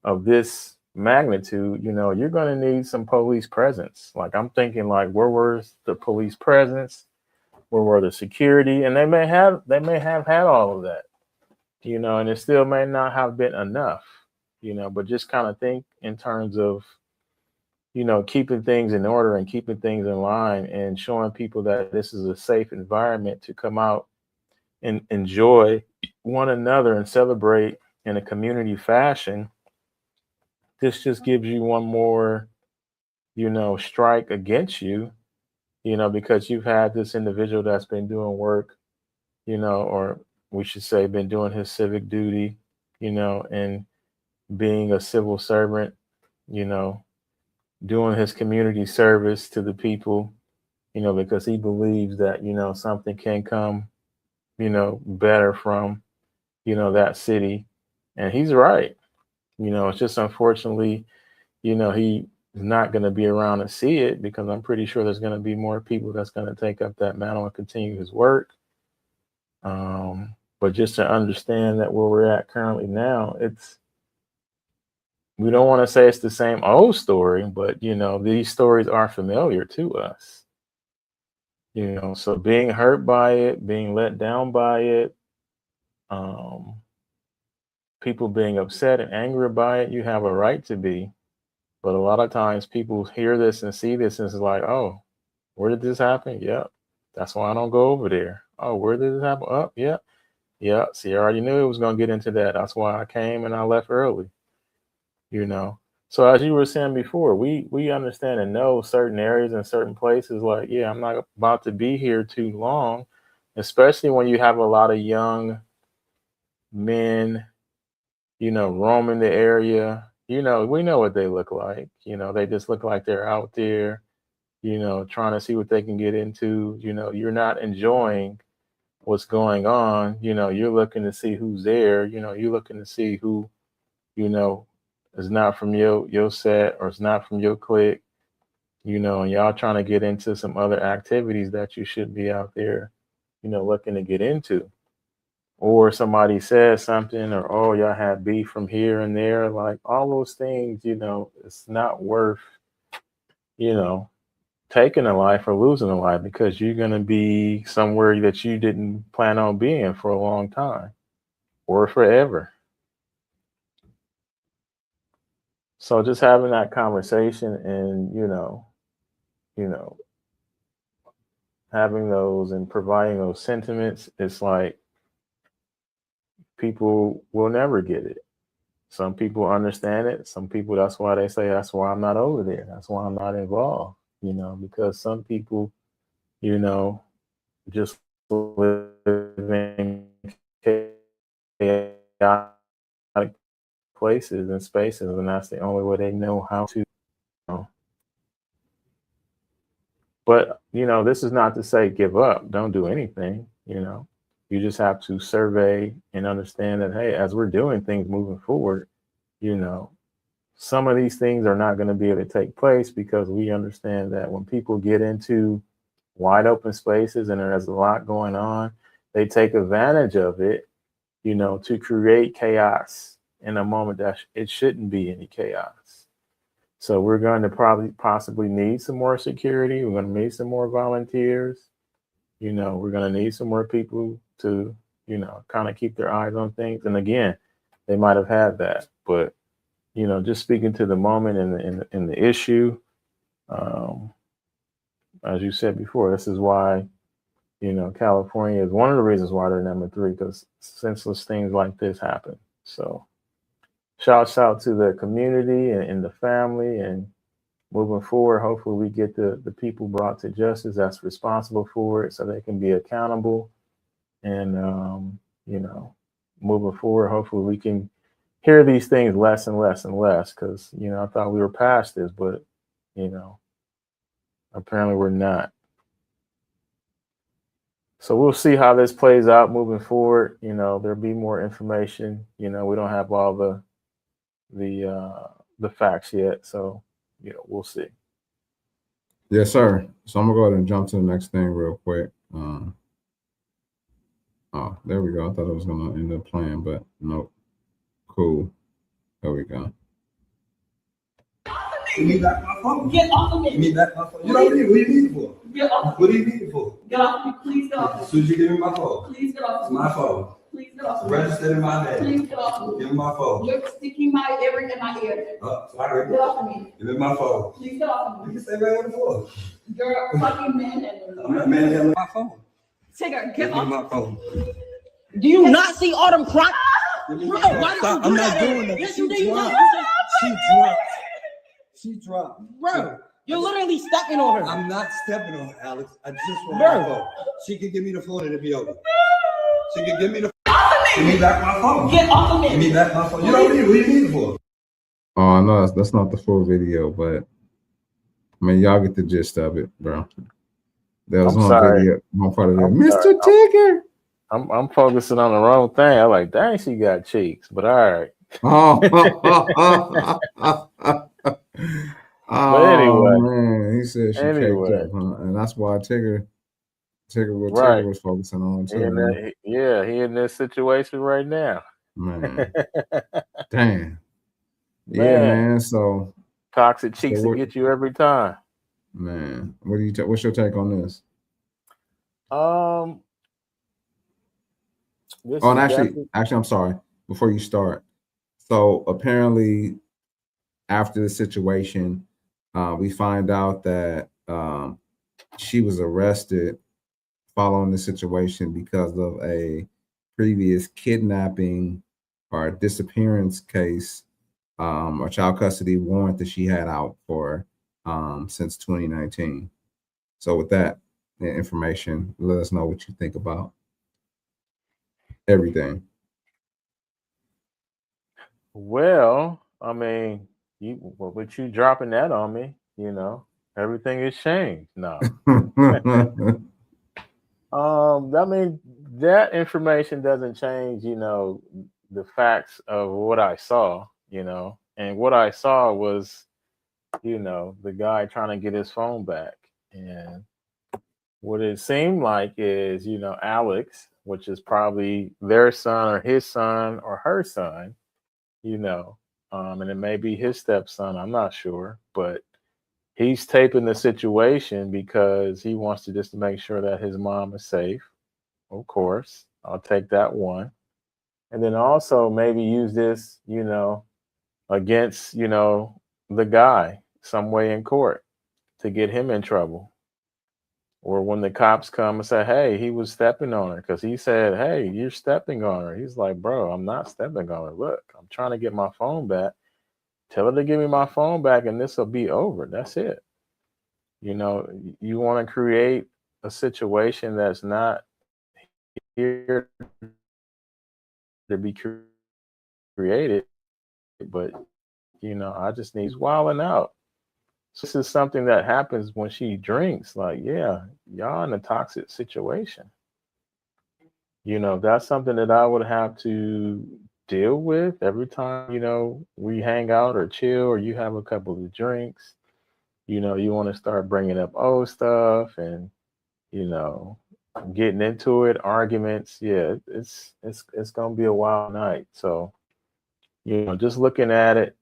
of this magnitude, you're going to need some police presence. Like I'm thinking, like, where was the police presence? Where were the security? And they may have had all of that, and it still may not have been enough, but just kind of think in terms of, keeping things in order and keeping things in line and showing people that this is a safe environment to come out and enjoy one another and celebrate in a community fashion. This just gives you one more, strike against you, because you've had this individual that's been doing work, or we should say been doing his civic duty, and being a civil servant, doing his community service to the people, because he believes that, something can come, better from, that city. And he's right. It's just unfortunately, he is not going to be around to see it, because I'm pretty sure there's going to be more people that's going to take up that mantle and continue his work. But just to understand that where we're at currently now, we don't want to say it's the same old story, but these stories are familiar to us. So being hurt by it, being let down by it, people being upset and angry by it, you have a right to be. But a lot of times people hear this and see this and it's like, oh, where did this happen? Yep. That's why I don't go over there. Oh, where did this happen? Oh, yeah. Yeah. See, I already knew it was going to get into that. That's why I came and I left early. So as you were saying before, we understand and know certain areas and certain places, like, yeah, I'm not about to be here too long, especially when you have a lot of young men, roaming the area. We know what they look like. They just look like they're out there, trying to see what they can get into. You're not enjoying what's going on. You're looking to see who's there. You're looking to see who, is not from your set or it's not from your clique, and y'all trying to get into some other activities that you should be out there, looking to get into. Or somebody says something, or, oh, y'all had beef from here and there, like all those things, it's not worth, taking a life or losing a life because you're going to be somewhere that you didn't plan on being for a long time or forever. So just having that conversation and, having those and providing those sentiments, it's like people will never get it. Some people understand it. Some people, that's why they say, that's why I'm not over there. That's why I'm not involved, because some people, just live in chaotic places and spaces, and that's the only way they know how to. But, this is not to say give up, don't do anything, You just have to survey and understand that, hey, as we're doing things moving forward, some of these things are not going to be able to take place because we understand that when people get into wide open spaces and there's a lot going on, they take advantage of it, to create chaos in a moment that it shouldn't be any chaos. So we're going to possibly need some more security. We're going to need some more volunteers. We're going to need some more people to, kind of keep their eyes on things. And again, they might have had that, but, just speaking to the moment and the issue, as you said before, this is why, California is one of the reasons why they're number 3, because senseless things like this happen. So shouts out to the community and the family, and moving forward, hopefully we get the people brought to justice that's responsible for it so they can be accountable. And, moving forward, hopefully we can hear these things less and less and less because, I thought we were past this, but, apparently we're not. So we'll see how this plays out moving forward. There'll be more information. We don't have all the facts yet. So, we'll see. Yes, sir. So I'm gonna go ahead and jump to the next thing real quick. Oh, there we go. I thought it was gonna end up playing, but nope. Cool. There we go. Give me back my phone. Get off of me. Give me back my phone. You know what you need it for? Get off. What do you need it for? Get off me. Please get off me. As soon as you give me my phone. Please get off me. It's my phone. Please get off me. Registered in my name. Please get off me. Give me my phone. You're sticking my ear in my ear. Sorry. Get off of me. Give me my phone. Please get off of me. You can stay right on the floor. You're a fucking manhandling. I'm not manhandling my phone. Tigger, get off my phone. Do you not see Autumn cry? Bro, why did you do that? Doing that. Yes, you did. She dropped. She dropped. Bro, you're literally stepping on her. I'm not stepping on her, Alex. I just want my phone. She can give me the phone and it'll be over. She can give me the phone. Give me back my phone. Get off of me. Give me back my phone. You know what you need it for? Oh, no, that's not the full video, but I mean, y'all get the gist of it, bro. There was one video, one part of it. Mr. Tigger. I'm focusing on the wrong thing. I'm like, dang, she got cheeks, but all right. Oh, but anyway, man, he said she caked up, huh? And that's why Tigger was focusing on too. He in this situation right now. Man, damn. Yeah, man. So toxic cheeks will get you every time. Man, what's your take on this? And actually, I'm sorry. Before you start, so apparently, after the situation, we find out that she was arrested following the situation because of a previous kidnapping or disappearance case, or child custody warrant that she had out for since 2019. So with that information, let us know what you think about everything. Well, I mean, with you dropping that on me, everything has changed. No. I mean, that information doesn't change, the facts of what I saw, and what I saw was, the guy trying to get his phone back. And what it seemed like is, Alex, which is probably their son or his son or her son, and it may be his stepson, I'm not sure, but he's taping the situation because he wants to just to make sure that his mom is safe. Of course, I'll take that one. And then also maybe use this, against, the guy some way in court to get him in trouble. Or when the cops come and say, hey, he was stepping on her because he said, hey, you're stepping on her. He's like, bro, I'm not stepping on her. Look, I'm trying to get my phone back. Tell her to give me my phone back and this will be over. That's it. You want to create a situation that's not here to be created, but, I just need wilding out. So this is something that happens when she drinks. Like, yeah, y'all in a toxic situation. That's something that I would have to deal with every time, we hang out or chill or you have a couple of drinks. You want to start bringing up old stuff and, getting into it, arguments. Yeah, it's going to be a wild night. So, just looking at it,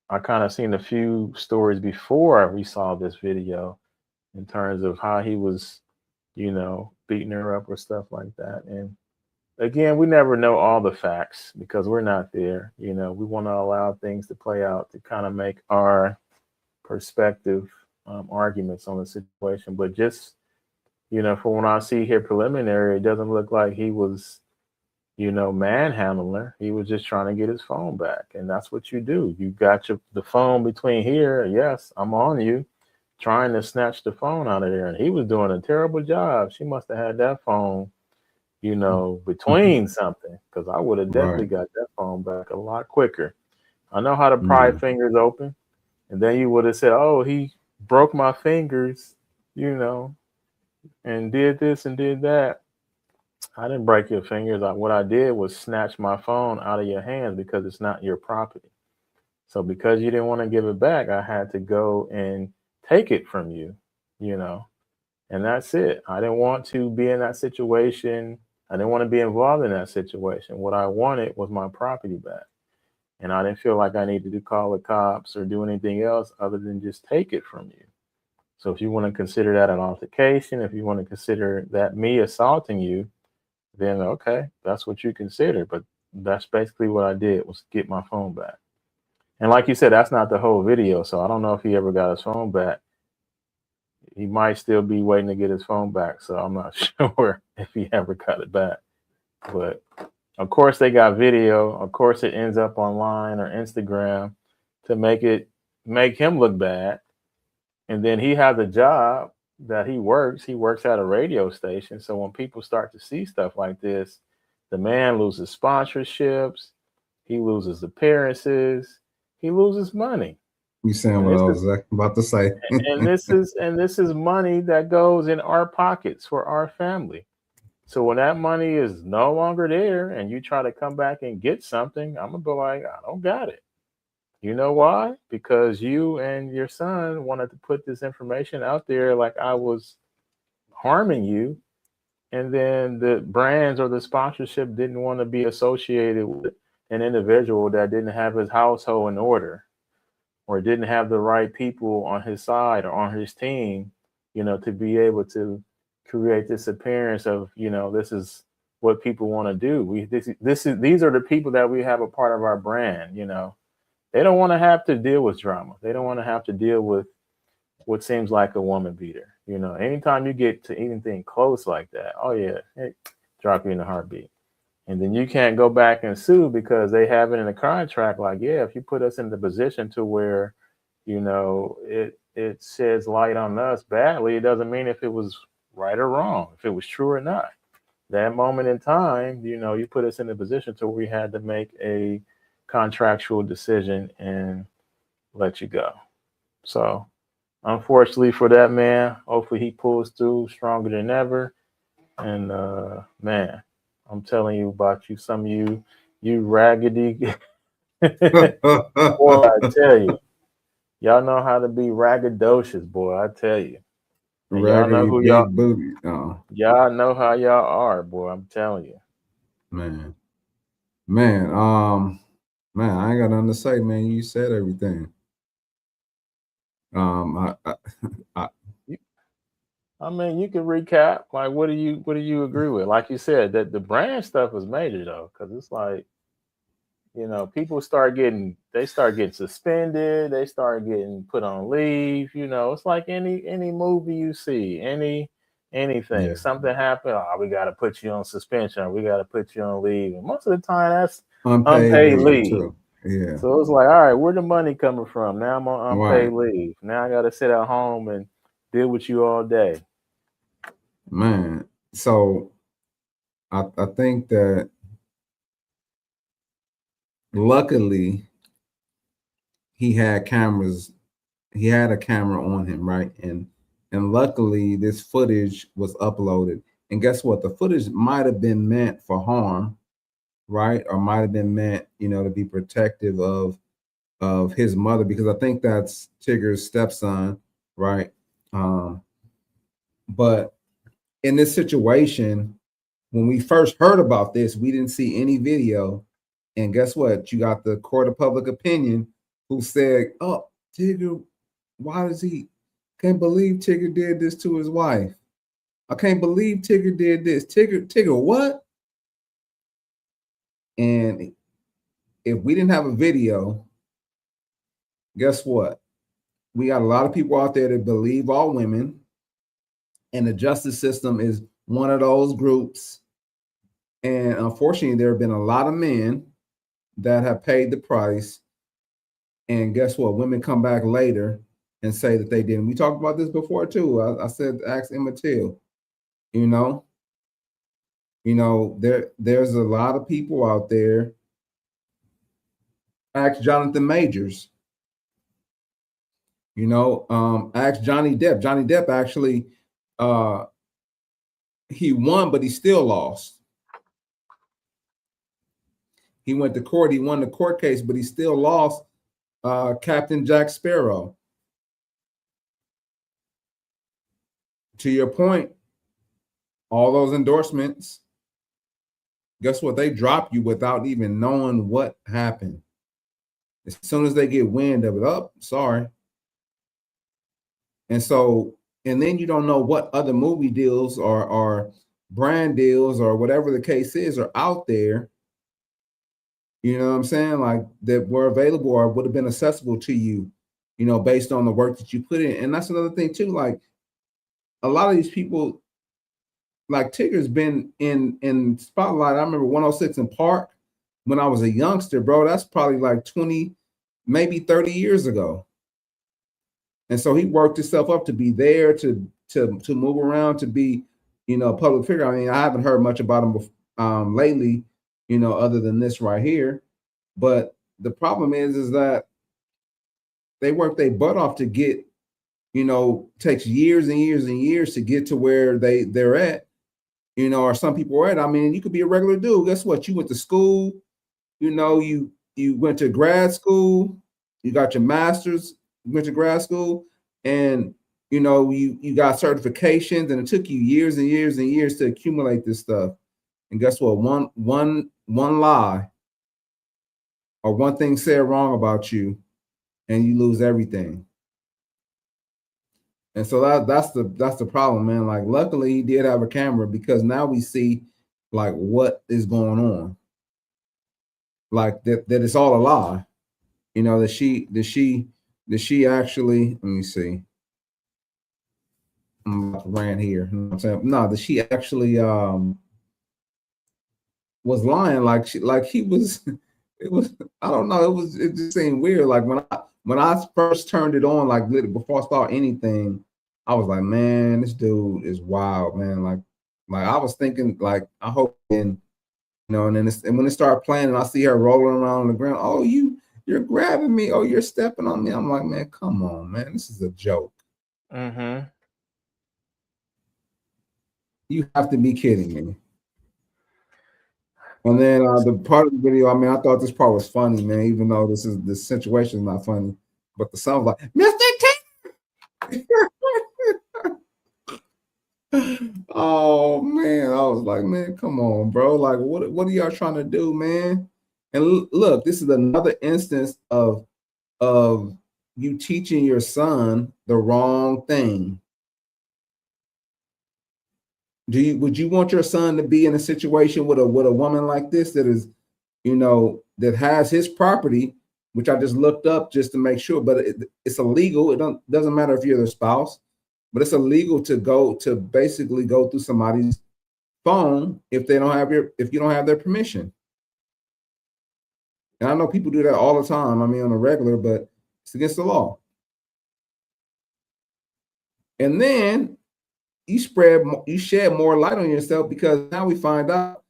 I kind of seen a few stories before we saw this video in terms of how he was, beating her up or stuff like that. And again, we never know all the facts because we're not there. We want to allow things to play out to kind of make our perspective arguments on the situation. But just, from what I see here preliminary, it doesn't look like he was, manhandling her. He was just trying to get his phone back. And that's what you do. You got the phone between here. Yes, I'm on you, trying to snatch the phone out of there. And he was doing a terrible job. She must have had that phone, between something, because I would have definitely got that phone back a lot quicker. I know how to pry fingers open. And then you would have said, oh, he broke my fingers, and did this and did that. I didn't break your fingers. What I did was snatch my phone out of your hands because it's not your property. So because you didn't want to give it back, I had to go and take it from you, and that's it. I didn't want to be in that situation. I didn't want to be involved in that situation. What I wanted was my property back. And I didn't feel like I needed to call the cops or do anything else other than just take it from you. So if you want to consider that an altercation, if you want to consider that me assaulting you, then okay, that's what you consider. But that's basically what I did, was get my phone back. And like you said, that's not the whole video. So I don't know if he ever got his phone back. He might still be waiting to get his phone back. So I'm not sure if he ever got it back. But of course they got video. Of course it ends up online or Instagram to make him look bad. And then he has a job that he works. He works at a radio station. So when people start to see stuff like this, the man loses sponsorships, he loses appearances, he loses money. You saying what I was about to say. and this is money that goes in our pockets for our family. So when that money is no longer there and you try to come back and get something, I'm gonna be like, I don't got it. You know why? Because you and your son wanted to put this information out there like I was harming you. And then the brands or the sponsorship didn't want to be associated with an individual that didn't have his household in order or didn't have the right people on his side or on his team, to be able to create this appearance of, this is what people want to do. These are the people that we have a part of our brand, They don't want to have to deal with drama. They don't want to have to deal with what seems like a woman beater. Anytime you get to anything close like that, oh yeah, hey, drop you in a heartbeat. And then you can't go back and sue because they have it in the contract. Like, yeah, if you put us in the position to where, it sheds light on us badly, it doesn't mean if it was right or wrong, if it was true or not. That moment in time, you put us in a position to where we had to make a contractual decision and let you go. So unfortunately for that man, hopefully he pulls through stronger than ever. And man, I'm telling you about you, some of you raggedy boy, I tell you, y'all know how to be raggadocious, boy, I tell you. And y'all know who y'all booty. Y'all know how y'all are, boy, I'm telling you. Man, I ain't got nothing to say, man. You said everything. I mean, you can recap. Like, what do you agree with? Like you said, that the brand stuff was major though, because it's like, people start getting suspended, they start getting put on leave. It's like any movie you see, anything, Yeah. something happened. Oh, we got to put you on suspension. We got to put you on leave, and most of the time that's Unpaid unpaid leave. too. Yeah. So it's like, all right, where the money coming from? Now I'm on unpaid Right. leave. Now I got to sit at home and deal with you all day. Man, so I think that luckily he had cameras. He had a camera on him, right? And luckily this footage was uploaded. And guess what? The footage might have been meant for harm, right? Or might have been meant, to be protective of his mother, because I think that's Tigger's stepson, right? But in this situation, when we first heard about this, we didn't see any video. And guess what? You got the court of public opinion who said, oh, Tigger, why does he? Can't believe Tigger did this to his wife. I can't believe Tigger did this. Tigger, what? And if we didn't have a video, guess what? We got a lot of people out there that believe all women, and the justice system is one of those groups. And unfortunately, there have been a lot of men that have paid the price. And guess what? Women come back later and say that they didn't. We talked about this before too. I said, ask Emma Till. There's a lot of people out there. Ask Jonathan Majors. Ask Johnny Depp. Johnny Depp actually, he won, but he still lost. He went to court. He won the court case, but he still lost. Captain Jack Sparrow. To your point, all those endorsements, guess what? They drop you without even knowing what happened. As soon as they get wind of it, oh, sorry. And then you don't know what other movie deals or brand deals or whatever the case is are out there. You know what I'm saying? Like that were available or would have been accessible to you, based on the work that you put in. And that's another thing too. Like a lot of these people, like Tigger's been in spotlight. I remember 106 in Park when I was a youngster, bro. That's probably like 20, maybe 30 years ago. And so he worked himself up to be there, to move around, to be, a public figure. I mean, I haven't heard much about him lately, other than this right here. But the problem is that they work their butt off to get, takes years and years and years to get to where they're at, or some people are at. I mean, you could be a regular dude. Guess what? You went to school, you went to grad school, you got your master's, you went to grad school, and you got certifications, and it took you years and years and years to accumulate this stuff. And guess what? One lie or one thing said wrong about you, and you lose everything. And so that's the problem, man. Like, luckily he did have a camera, because now we see like what is going on. Like that it's all a lie. That she actually, let me see. I'm ran here. You know what I'm saying? No, that she actually was lying. Like he was, it was, I don't know, it just seemed weird. Like when I first turned it on, like before I saw anything, I was like, man, this dude is wild, man. Like I was thinking, like, I hope, and and then and when it started playing and I see her rolling around on the ground, oh, you're grabbing me, oh, you're stepping on me. I'm like, man, come on, man, this is a joke. Mm-hmm. You have to be kidding me. And then the part of the video, I mean, I thought this part was funny, man, even though this situation is not funny. But the sound was like, Mr. T. Oh man, I was like, man, come on, bro. Like, what are y'all trying to do, man? And look, this is another instance of you teaching your son the wrong thing. Would you want your son to be in a situation with a woman like this that is, that has his property, which I just looked up just to make sure, but it's illegal. It doesn't matter if you're the spouse, but it's illegal to basically go through somebody's phone if you don't have their permission. And I know people do that all the time. I mean, on a regular, but it's against the law. And then you shed more light on yourself, because now we find out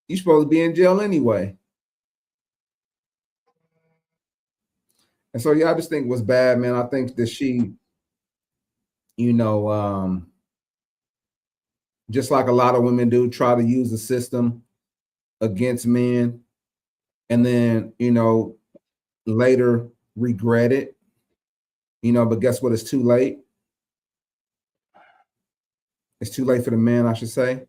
you're supposed to be in jail anyway. And so, yeah, I just think it was bad, man. I think that she, just like a lot of women do, try to use the system against men, and then, later regret it, but guess what? It's too late. It's too late for the man, I should say.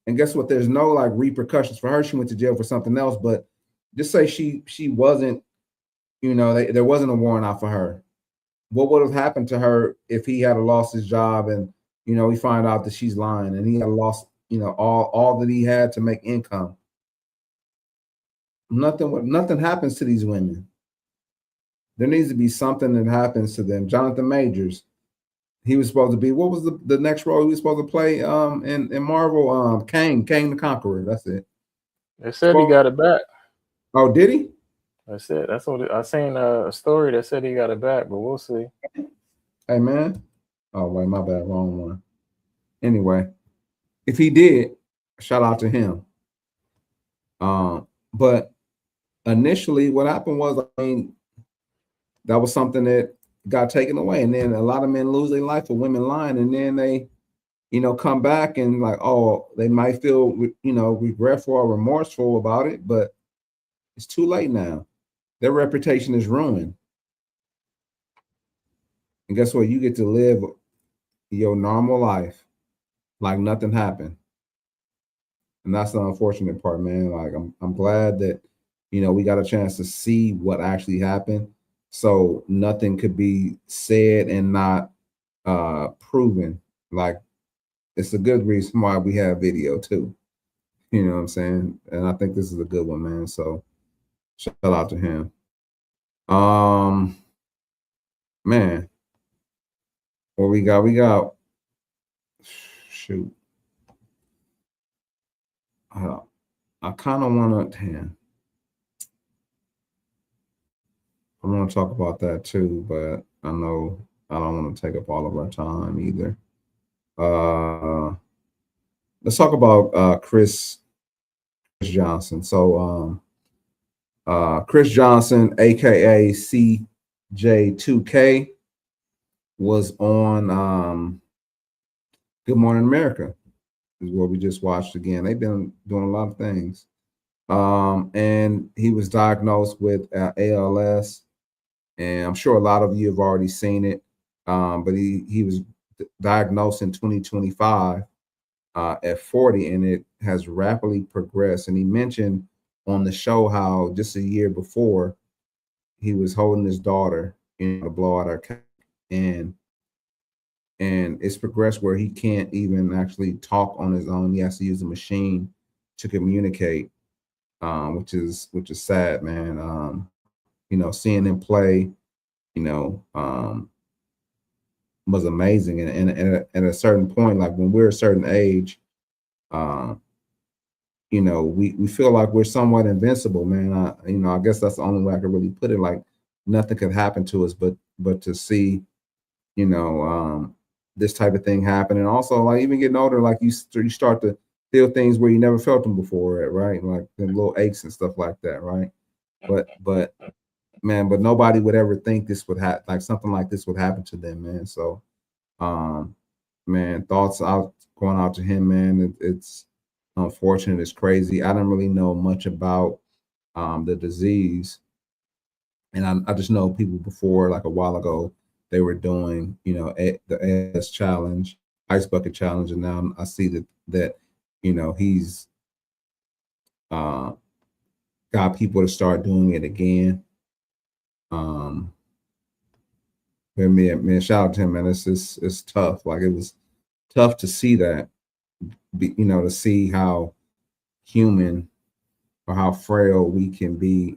And guess what? There's no like repercussions for her. She went to jail for something else, but just say she wasn't, there wasn't a warrant out for her. What would have happened to her if he had lost his job and, we find out that she's lying and he had lost, all that he had to make income? Nothing happens to these women. There needs to be something that happens to them. Jonathan Majors, he was supposed to be, what was the next role he was supposed to play in Marvel? Kang the Conqueror. That's it. They said he got it back. Oh, did he? That's it. That's what I seen a story that said he got it back, but we'll see. Hey, man. Oh, wait, my bad. Wrong one. Anyway, if he did, shout out to him. But initially what happened was, that was something that got taken away. And then a lot of men lose their life for women lying. And then they, come back and like, oh, they might feel, regretful or remorseful about it, but it's too late now. Their reputation is ruined. And guess what? You get to live your normal life like nothing happened. And that's the unfortunate part, man. Like, I'm glad that, we got a chance to see what actually happened. So nothing could be said and not proven. Like, it's a good reason why we have video too. You know what I'm saying? And I think this is a good one, man. So shout out to him. Man, what we got, shoot. I kind of want to, I want to talk about that too, but I know I don't want to take up all of our time either. Let's talk about Chris Johnson. So Chris Johnson, aka CJ2K, was on Good Morning America, is what we just watched again. They've been doing a lot of things. And he was diagnosed with ALS. And I'm sure a lot of you have already seen it, but he was diagnosed in 2025 at 40, and it has rapidly progressed. And he mentioned on the show how just a year before he was holding his daughter to blow out her cake, and it's progressed where he can't even actually talk on his own. He has to use a machine to communicate, which is sad, man. Seeing him play, was amazing. And at a certain point, like when we're a certain age, we feel like we're somewhat invincible, man. I guess that's the only way I could really put it. Like nothing could happen to us, but to see, this type of thing happen. And also, like, even getting older, like you start to feel things where you never felt them before, right? Like the little aches and stuff like that, right? But man, but nobody would ever think this would happen, like something like this would happen to them, man. So, man, thoughts going out to him, man. It's unfortunate. It's crazy. I don't really know much about the disease, and I just know people before, like a while ago, they were doing, the AS challenge, ice bucket challenge, and now I see that he's got people to start doing it again. man, shout out to him, man. It's tough. Like, it was tough to see that, to see how human or how frail we can be,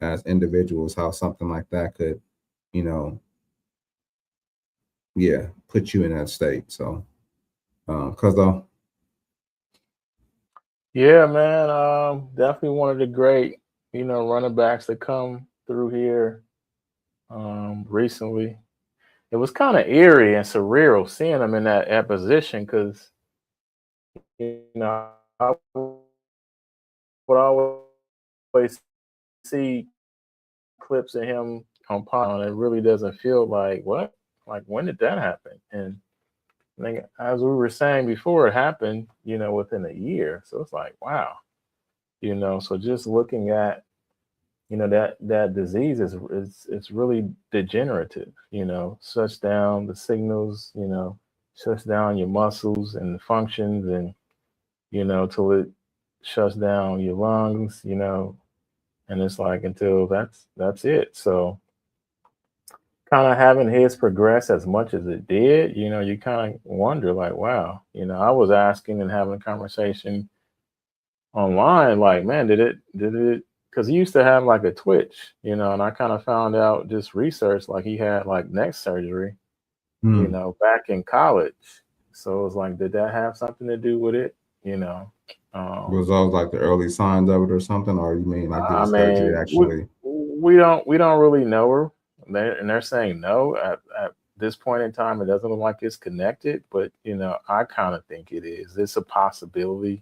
as individuals, how something like that could, put you in that state. So, Yeah, man. Definitely one of the great, running backs that come through here recently. It was kind of eerie and surreal seeing him in that position because, I would always see clips of him on pond. It really doesn't feel like, what? Like, when did that happen? And I think, as we were saying before, it happened, within a year. So it's like, wow, so just looking at, that disease it's really degenerative, shuts down the signals, shuts down your muscles and the functions, and, till it shuts down your lungs, and it's like, until that's it. So kind of having his progress as much as it did, you kind of wonder, like, wow, I was asking and having a conversation online, like, man, did it, because he used to have like a twitch, and I kind of found out, just research, like, he had like neck surgery, back in college. So it was like, did that have something to do with it? Was those like the early signs of it or something, or you mean like the surgery actually? We don't really know her. They're saying no. At this point in time, it doesn't look like it's connected, but I kind of think it is. It's a possibility,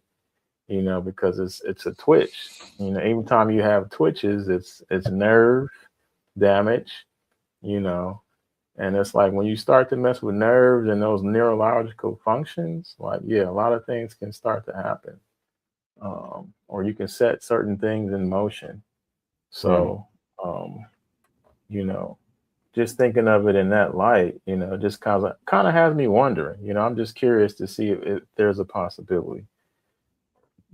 because it's a twitch. Every time you have twitches, it's nerve damage, and it's like, when you start to mess with nerves and those neurological functions, like, a lot of things can start to happen, or you can set certain things in motion. So, just thinking of it in that light, just kind of has me wondering. I'm just curious to see if there's a possibility.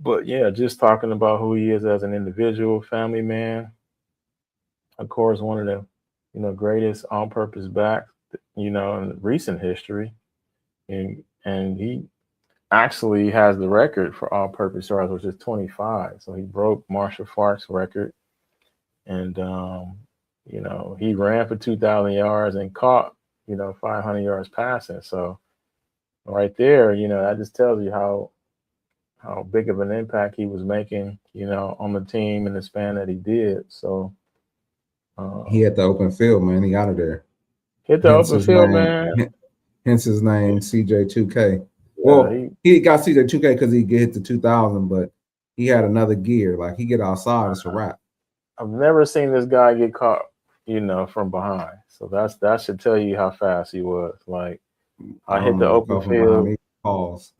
But just talking about who he is as an individual, family man, of course, one of the greatest all-purpose backs, in recent history, and he actually has the record for all-purpose yards, which is 25. So he broke Marshall Faulk's record, and he ran for 2,000 yards and caught 500 yards passing. So right there, that just tells you how big of an impact he was making, on the team in the span that he did. So he hit the open field, man. He out of there. Hit the open field, man. Hence his name, CJ2K. Well, he got CJ2K because he hit the 2,000, but he had another gear. Like, he get outside, it's a wrap. I've never seen this guy get caught, from behind. So that should tell you how fast he was. Like, I hit the open field. Pause.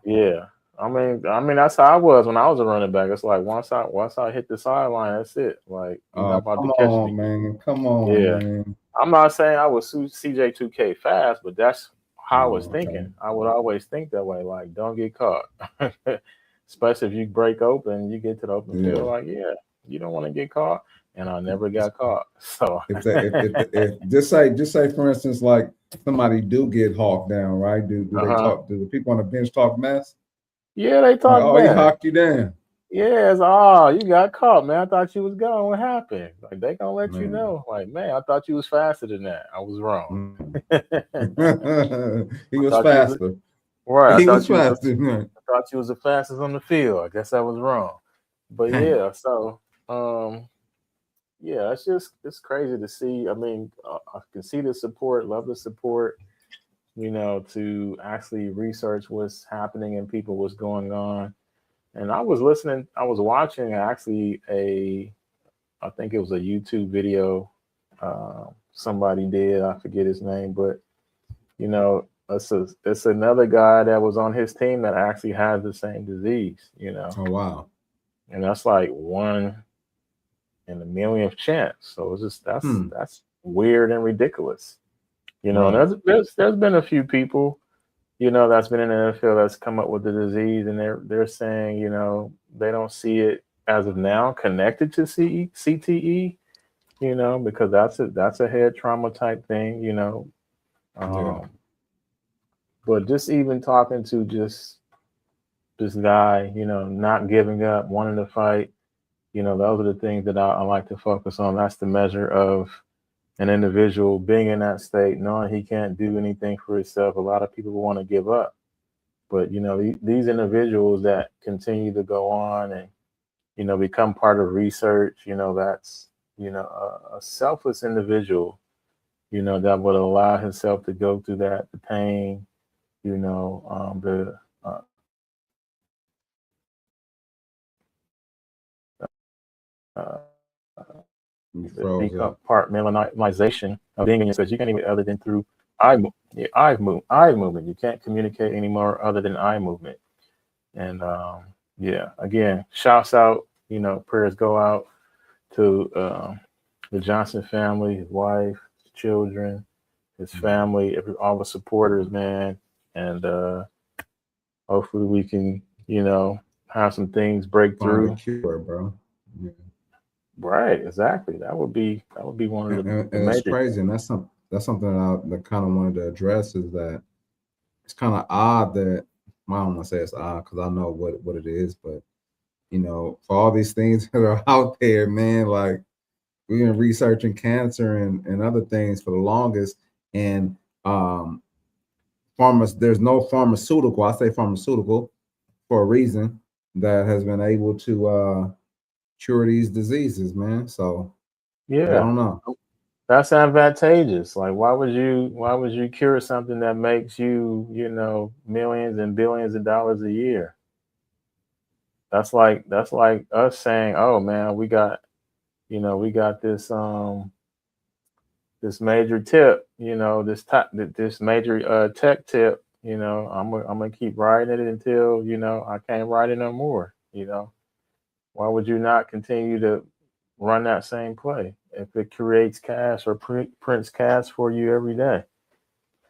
Yeah. I mean, that's how I was when I was a running back. It's like, once I hit the sideline, that's it. Like, you're not about to catch me. Man. Come on, man. I'm not saying I was CJ2K fast, but that's how I was thinking. I would always think that way. Like, don't get caught. Especially if you break open, you get to the open field. Like, you don't want to get caught. And I never got caught. So if just say for instance, like, somebody do get hawked down, right? Do they talk? Do the people on the bench talk mess? Yeah, they talk. Like, he hawked you down. Yeah, it's you got caught, man. I thought you was gone. What happened? Like, they gonna let you know. Like, man, I thought you was faster than that. I was wrong. He was faster. Right. He was faster. I thought you was the fastest on the field. I guess I was wrong. But so it's crazy to see. I mean, I can see the support, love the support, to actually research what's happening and people, what's going on. And I was watching actually I think it was a YouTube video somebody did. I forget his name, but it's another guy that was on his team that actually has the same disease, Oh, wow. And that's like 1 in a millionth chance. So it's just that's weird and ridiculous. And there's been a few people, that's been in the NFL that's come up with the disease, and they're saying, they don't see it as of now connected to CTE, you know, because that's a head trauma type thing, you know. But just even talking to just this guy, you know, not giving up, wanting to fight, you know, those are the things that I like to focus on. That's the measure of an individual being in that state, knowing he can't do anything for himself. A lot of people want to give up, but you know, these individuals that continue to go on and, you know, become part of research, you know, that's, you know, a selfless individual, you know, that would allow himself to go through that, the pain, you know, the decompartmentalization of being in your space. You can't even other than through eye movement. You can't communicate anymore other than eye movement. And yeah, again, shouts out, you know, prayers go out to the Johnson family, his wife, his children, his family, all the supporters, man. And hopefully we can, you know, have some things break through. Cure, bro. Yeah. Right, exactly. That would be one of the and major. It's crazy, and that's something that kind of wanted to address is that it's kind of odd that I don't want to say it's odd because I know what it is, but you know, for all these things that are out there, man, like we've been researching cancer and other things for the longest, and there's no pharmaceutical, I say pharmaceutical for a reason, that has been able to cure these diseases, man. So yeah, I don't know. That's advantageous. Like, why would you cure something that makes you, you know, millions and billions of dollars a year? That's like us saying, oh man, we got this this major tip, you know, this major tech tip, you know, I'm gonna keep riding it until, you know, I can't ride it no more, you know. Why would you not continue to run that same play if it creates cash or prints cash for you every day?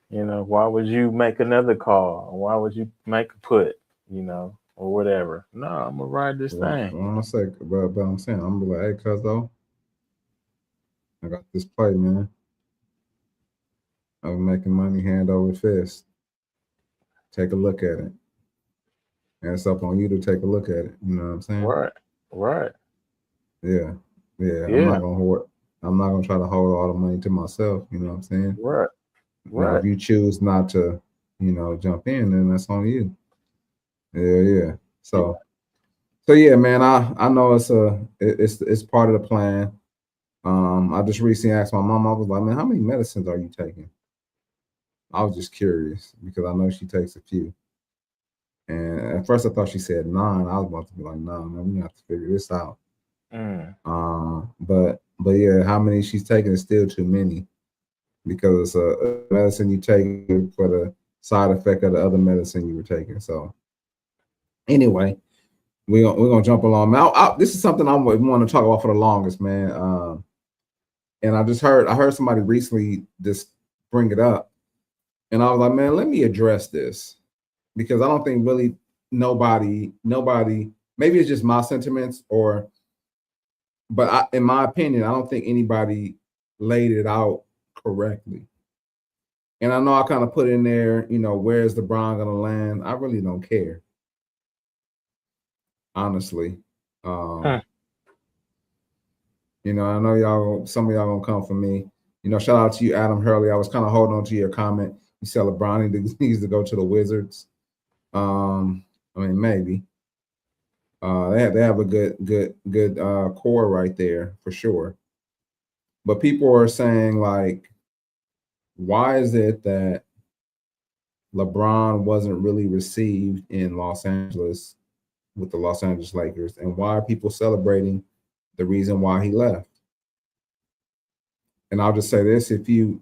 You know, why would you make another call? Why would you make a put, you know, or whatever? No, I'm gonna ride this thing. I'm gonna say, but I'm saying, I'm gonna be like, hey, cuz though, I got this play, man. I'm making money hand over fist. Take a look at it. And it's up on you to take a look at it. You know what I'm saying? Right. Yeah. I'm not gonna hoard. I'm not gonna try to hold all the money to myself. You know what I'm saying? Right. Now, if you choose not to, you know, jump in, then that's on you. Yeah. So yeah, man. I know it's part of the plan. I just recently asked my mom. I was like, man, how many medicines are you taking? I was just curious because I know she takes a few. And at first I thought she said 9. I was about to be like, no, man, we have to figure this out. But yeah, how many she's taking is still too many because it's a medicine you take for the side effect of the other medicine you were taking. So anyway, we're gonna jump along. Now, this is something I want to talk about for the longest, man. And I heard somebody recently just bring it up. And I was like, man, let me address this because I don't think really nobody, maybe it's just my sentiments but in my opinion, I don't think anybody laid it out correctly. And I know I kind of put in there, you know, where's LeBron going to land? I really don't care. Honestly. You know, I know some of y'all gonna come for me. You know, shout out to you, Adam Hurley. I was kind of holding on to your comment. You said LeBron needs to go to the Wizards. I mean, maybe. They have a good core right there for sure. But people are saying, like, why is it that LeBron wasn't really received in Los Angeles with the Los Angeles Lakers, and why are people celebrating the reason why he left? And I'll just say this: if you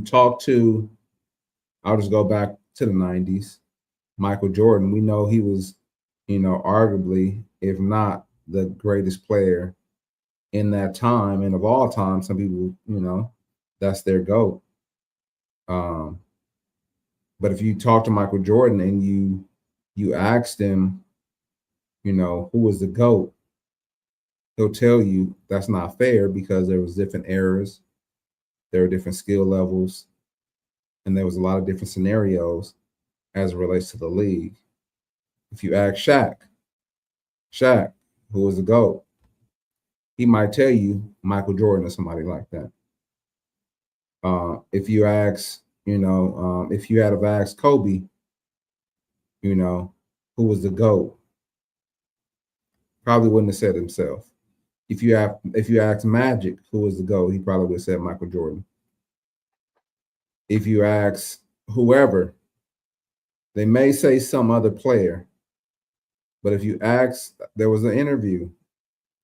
talk to, I'll just go back to the 90s, Michael Jordan, we know he was, you know, arguably, if not the greatest player in that time and of all time. Some people, you know, that's their GOAT. But if you talk to Michael Jordan and you asked him, you know, who was the GOAT, he'll tell you that's not fair because there was different eras, there were different skill levels, and there was a lot of different scenarios as it relates to the league. If you ask Shaq, who was the GOAT, he might tell you Michael Jordan or somebody like that. If you ask, if you had have asked Kobe, who was the GOAT, probably wouldn't have said himself. If you ask Magic, who was the GOAT, he probably would have said Michael Jordan. If you ask whoever, they may say some other player. But if you ask, there was an interview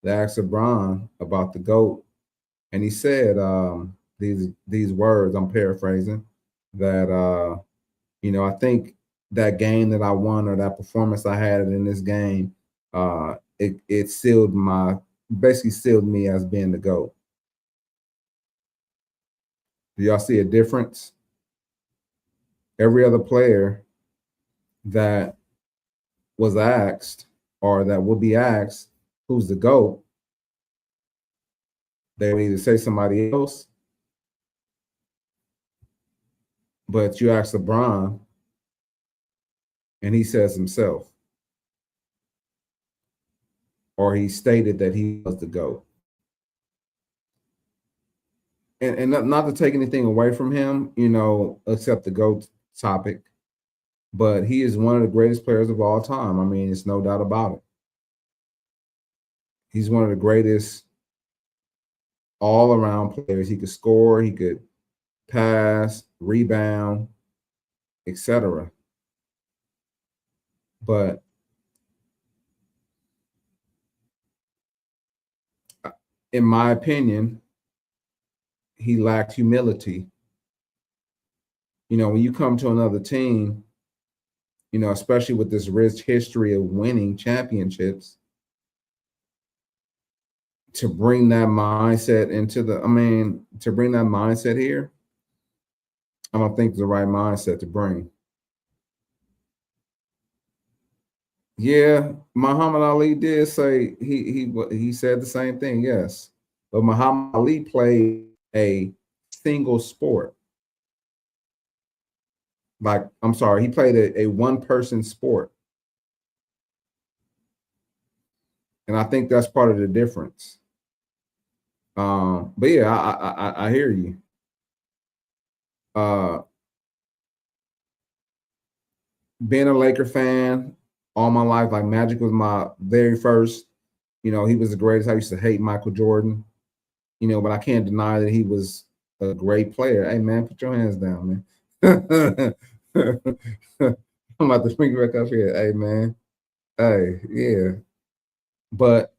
that asked LeBron about the GOAT, and he said these words, I'm paraphrasing, that I think that game that I won or that performance I had in this game, it basically sealed me as being the GOAT. Do y'all see a difference? Every other player that was asked or that will be asked who's the GOAT, they would either say somebody else, but you ask LeBron and he says himself, or he stated that he was the GOAT. And not to take anything away from him, except the GOAT topic, but he is one of the greatest players of all time. I mean, it's no doubt about it. He's one of the greatest all-around players. He could score, he could pass, rebound, etc. But in my opinion, he lacked humility. When you come to another team, especially with this rich history of winning championships, to bring that mindset here, I don't think it's the right mindset to bring. Yeah, Muhammad Ali did say he said the same thing, yes. But Muhammad Ali played a single sport. He played a one-person sport. And I think that's part of the difference. But yeah, I hear you. Being a Laker fan all my life, like Magic was my very first, he was the greatest. I used to hate Michael Jordan, but I can't deny that he was a great player. Hey man, put your hands down, man. I'm about to bring you back up here. Hey man. Hey, yeah. But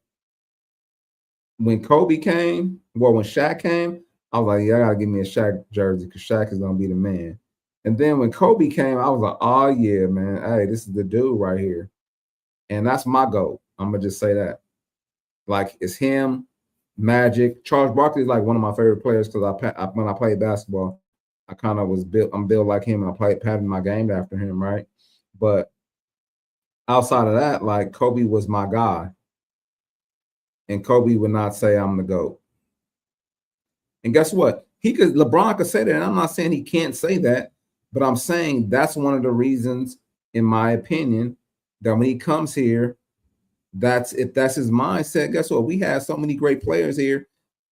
when Shaq came, I was like, yeah, I gotta give me a Shaq jersey because Shaq is gonna be the man. And then when Kobe came, I was like, oh yeah, man. Hey, this is the dude right here. And that's my goal. I'm gonna just say that. Like, it's him, Magic. Charles Barkley is like one of my favorite players because when I played basketball, I'm built like him, and I patterned my game after him, right? But outside of that, like, Kobe was my guy. And Kobe would not say I'm the GOAT. And guess what? LeBron could say that, and I'm not saying he can't say that, but I'm saying that's one of the reasons, in my opinion, that when he comes here, if that's his mindset, guess what? We have so many great players here.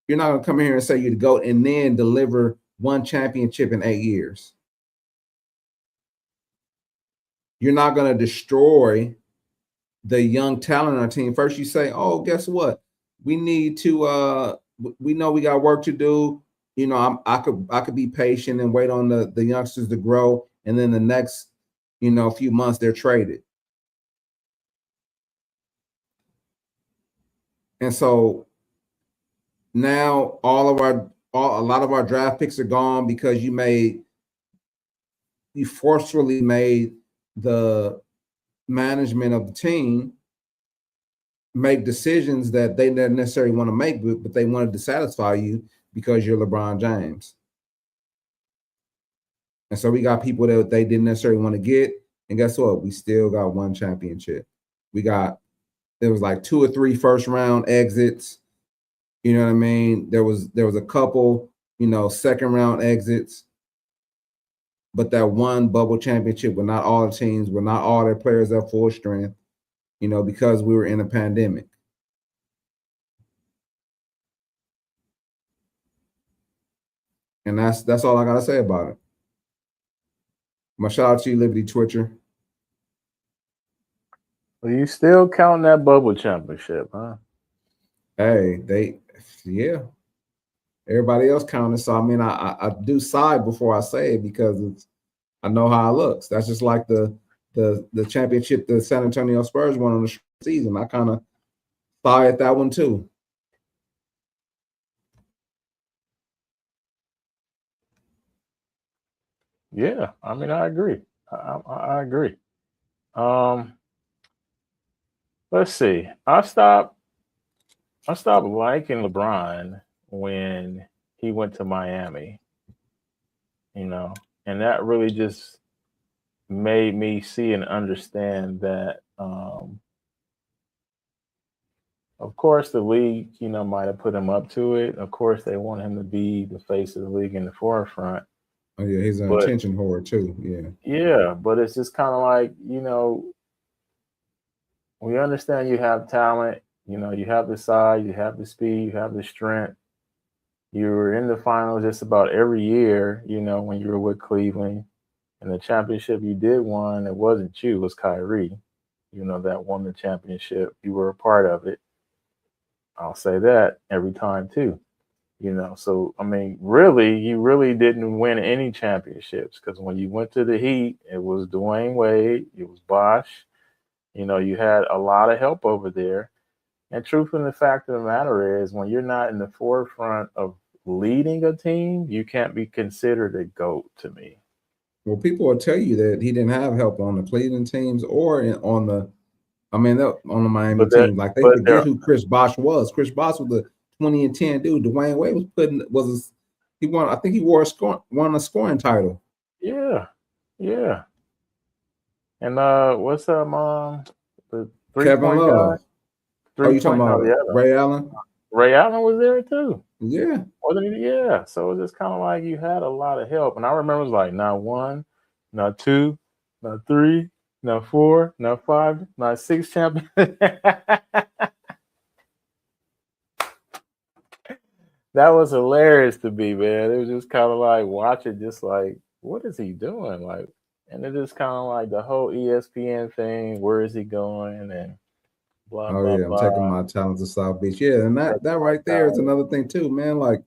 You're not gonna come in here and say you're the GOAT and then deliver one championship in 8 years. You're not gonna destroy the young talent on our team. First, you say, oh, guess what? We need to we know we got work to do. I could be patient and wait on the youngsters to grow, and then the next few months they're traded. And so now a lot of our draft picks are gone because you forcefully made the management of the team make decisions that they didn't necessarily want to make, but they wanted to satisfy you because you're LeBron James. And so we got people that they didn't necessarily want to get. And guess what? We still got one championship. We got there was like 2 or 3 first round exits. You know what I mean? There was a couple, second round exits. But that one bubble championship with not all the teams, with not all their players at full strength, because we were in a pandemic. And that's all I gotta say about it. My shout out to you, Liberty Twitcher. Well, you still counting that bubble championship, huh? Hey, everybody else counted. So I mean, I do side before I say it because I know how it looks. That's just like the championship the San Antonio Spurs won on the season. I kind of side at that one too. Yeah, I mean, I agree. I agree. Let's see. I stopped liking LeBron when he went to Miami. And that really just made me see and understand that of course the league, might have put him up to it. Of course they want him to be the face of the league in the forefront. Oh yeah, he's an attention whore too. Yeah. Yeah, but it's just kind of like, we understand you have talent, you have the size, you have the speed, you have the strength. You were in the finals just about every year, when you were with Cleveland. And the championship you did win, it wasn't you, it was Kyrie, that won the championship. You were a part of it. I'll say that every time too. So I mean, you really didn't win any championships because when you went to the Heat, it was Dwayne Wade, it was Bosh. You had a lot of help over there. And truth in the fact of the matter is, when you're not in the forefront of leading a team, you can't be considered a GOAT to me. Well, people will tell you that he didn't have help on the Cleveland teams or on the Miami team. Like they forget who Chris Bosh was. Chris Bosh was the 20 and 10 dude. Dwayne Wade he won. I think he won a scoring title. Yeah. And what's the Kevin Love. Guy? You talking about Ray Allen? Ray Allen was there too. Yeah. Wasn't he? Yeah. So it was just kind of like you had a lot of help. And I remember it was like not 1, not 2, not 3, not 4, not 5, not 6 champions. That was hilarious to me, man. It was just kind of like watching, just like, what is he doing? Like, and it just kind of like the whole ESPN thing. Where is he going? And blah, blah, I'm blah. taking my talents to South Beach. Yeah, and that right there is another thing too, man. Like,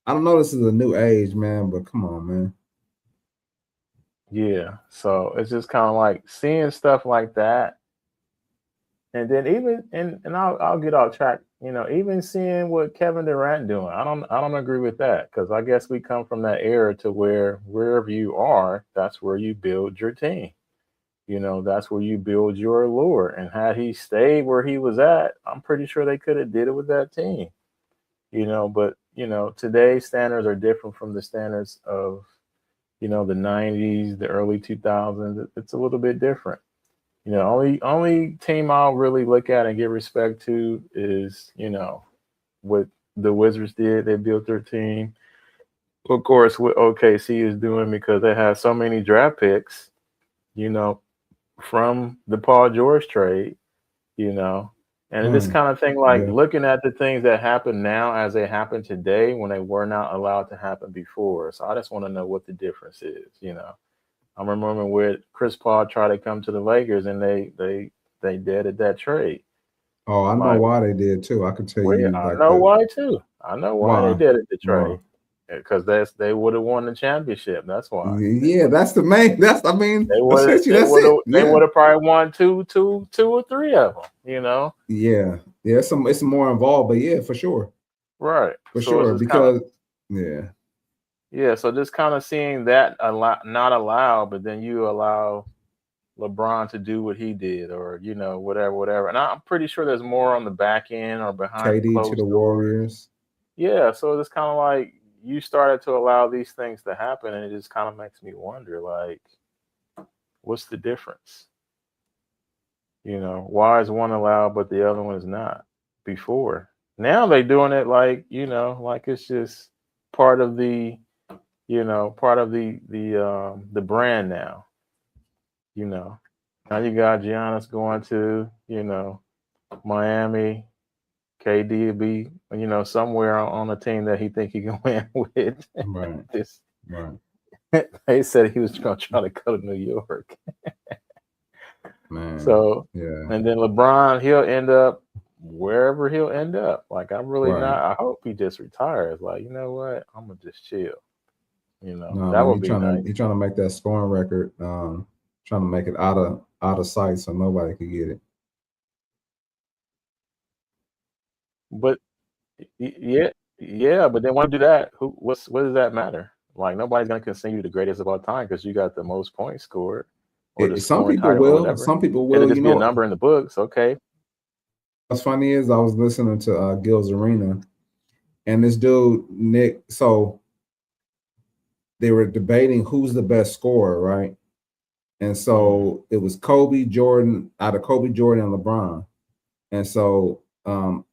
I don't know, this is a new age, man, but come on, man. Yeah, so it's just kind of like seeing stuff like that, and then even and I'll get off track. Even seeing what Kevin Durant doing, I don't agree with that because I guess we come from that era to where wherever you are, that's where you build your team. That's where you build your allure. And had he stayed where he was at, I'm pretty sure they could have did it with that team. But today's standards are different from the standards of the 90s, the early 2000s. It's a little bit different. Only team I'll really look at and give respect to is, what the Wizards did. They built their team. Of course, what OKC is doing because they have so many draft picks, from the Paul George trade, and this kind of thing, like looking at the things that happen now as they happen today when they were not allowed to happen before. So I just want to know what the difference is, I'm remembering where Chris Paul tried to come to the Lakers and they deaded that trade. Oh, I know why they did too. I can tell you. I know why too. I know why they deaded the trade. Because they would have won the championship. That's why. Yeah, that's the main. They would have probably won two or three of them. Yeah. It's more involved, but yeah, for sure. Right. For sure, because Yeah, so just kind of seeing that not allowed, but then you allow LeBron to do what he did, or whatever. And I'm pretty sure there's more on the back end or behind KD to the Warriors. Yeah, so it's kind of like you started to allow these things to happen, and it just kind of makes me wonder, like, what's the difference? You know, why is one allowed but the other one is not before? Now they doing it like, you know, like it's just part of the, you know, part of the brand now. You know, now you got Giannis going to, you know, Miami. KD will be, you know, somewhere on a team that he think he can win with. Right. This, Right. they said he was going to try to go to New York. Man. So, yeah. and then LeBron, he'll end up wherever he'll end up. Like, I'm really Right. not. I hope he just retires. Like, you know what? I'm gonna just chill. You know, No, that man, would be nice. he's trying to make that scoring record, trying to make it out of sight so nobody could get it. But yeah. But then when you do that, what does that matter? Like, nobody's gonna consider you the greatest of all time because you got the most points scored or the Some scoring people title or will. whatever. Some people It'll will. just You be a know, number in the books. Okay. what's funny is I was listening to Gil's Arena, and this dude Nick. So they were debating who's the best scorer, right? And so it was Kobe, Jordan, out of Kobe, Jordan, and LeBron. And so Rashad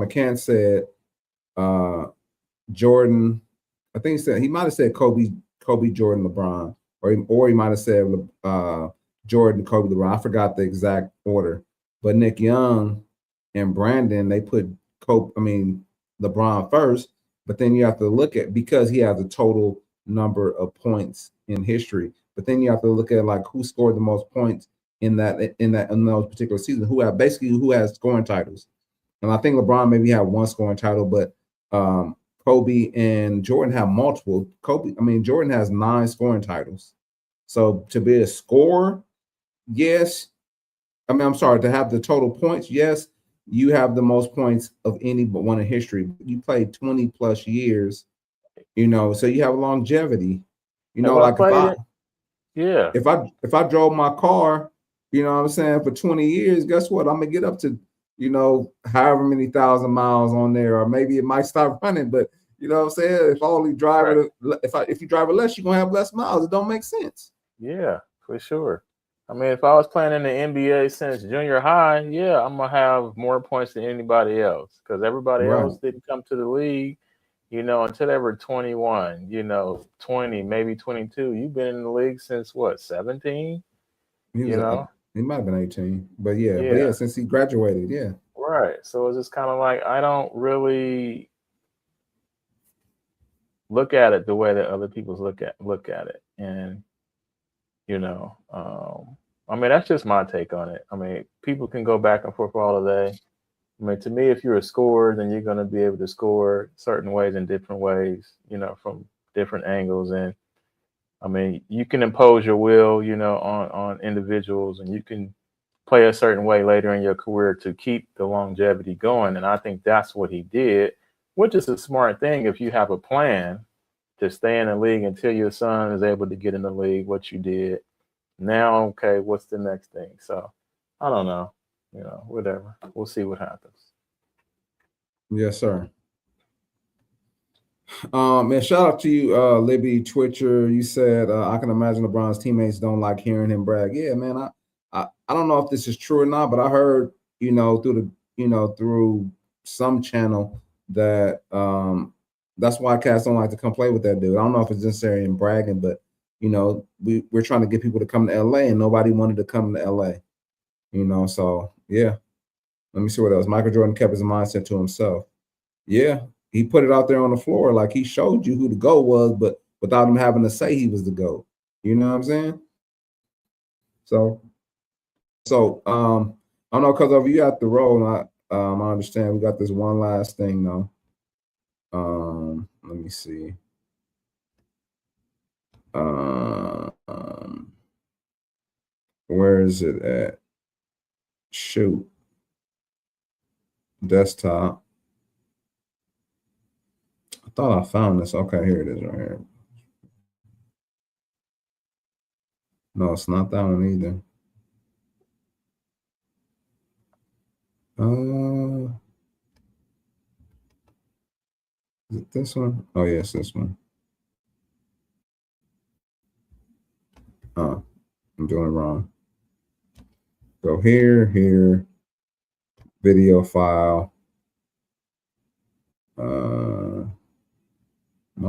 McCann said Jordan. I think he might have said Kobe, Jordan, LeBron, or he might have said Jordan, Kobe, LeBron. I forgot the exact order. But Nick Young and Brandon, they put LeBron first. But then you have to look at, because he has a total number of points in history. But then you have to look at like who scored the most points in those particular seasons, who has scoring titles. And I think LeBron maybe had one scoring title, but Kobe and Jordan have multiple. Jordan has 9 scoring titles. So to be a scorer, yes. To have the total points, yes, you have the most points of any but one in history. You played 20 plus years, you know, so you have longevity. You know, like if I drove my car, you know what I'm saying, for 20 years, guess what? I'm gonna get up to, you know, however many thousand miles on there, or maybe it might stop running, but you know what I'm saying? If I only drive it, if you drive it less, you're gonna have less miles. It don't make sense. Yeah, for sure. I mean, if I was playing in the NBA since junior high, yeah, I'm gonna have more points than anybody else because everybody else didn't come to the league, you know, until they were 21, you know, 20, maybe 22. You've been in the league since what, 17? You know? He might have been 18, but yeah, since he graduated, yeah. Right. So it's just kind of like I don't really look at it the way that other people look at it. And you know, I mean, that's just my take on it. I mean, people can go back and forth all day. I mean, to me, if you're a scorer, then you're going to be able to score certain ways in different ways, you know, from different angles. And I mean, you can impose your will, you know, on individuals, and you can play a certain way later in your career to keep the longevity going. And I think that's what he did, which is a smart thing if you have a plan to stay in the league until your son is able to get in the league, what you did. Now, okay, what's the next thing? So I don't know, you know, whatever. We'll see what happens. Yes, sir. And shout out to you, Libby Twitcher. You said I can imagine LeBron's teammates don't like hearing him brag. Yeah, man. I don't know if this is true or not, but I heard, you know, through some channel that that's why cats don't like to come play with that dude. I don't know if it's necessary in bragging, but you know, we're trying to get people to come to LA, and nobody wanted to come to LA. You know, so yeah. Let me see what else. Michael Jordan kept his mindset to himself. Yeah, he put it out there on the floor, like he showed you who the GOAT was, but without him having to say he was the GOAT. You know what I'm saying? So I don't know, because of you at the roll, I understand we got this one last thing though. Let me see. Where is it at? Shoot. Desktop. I thought I found this. Okay, here it is right here. No, it's not that one either. Is it this one? Oh, yes, this one. Oh, I'm doing it wrong. Go here, video file. My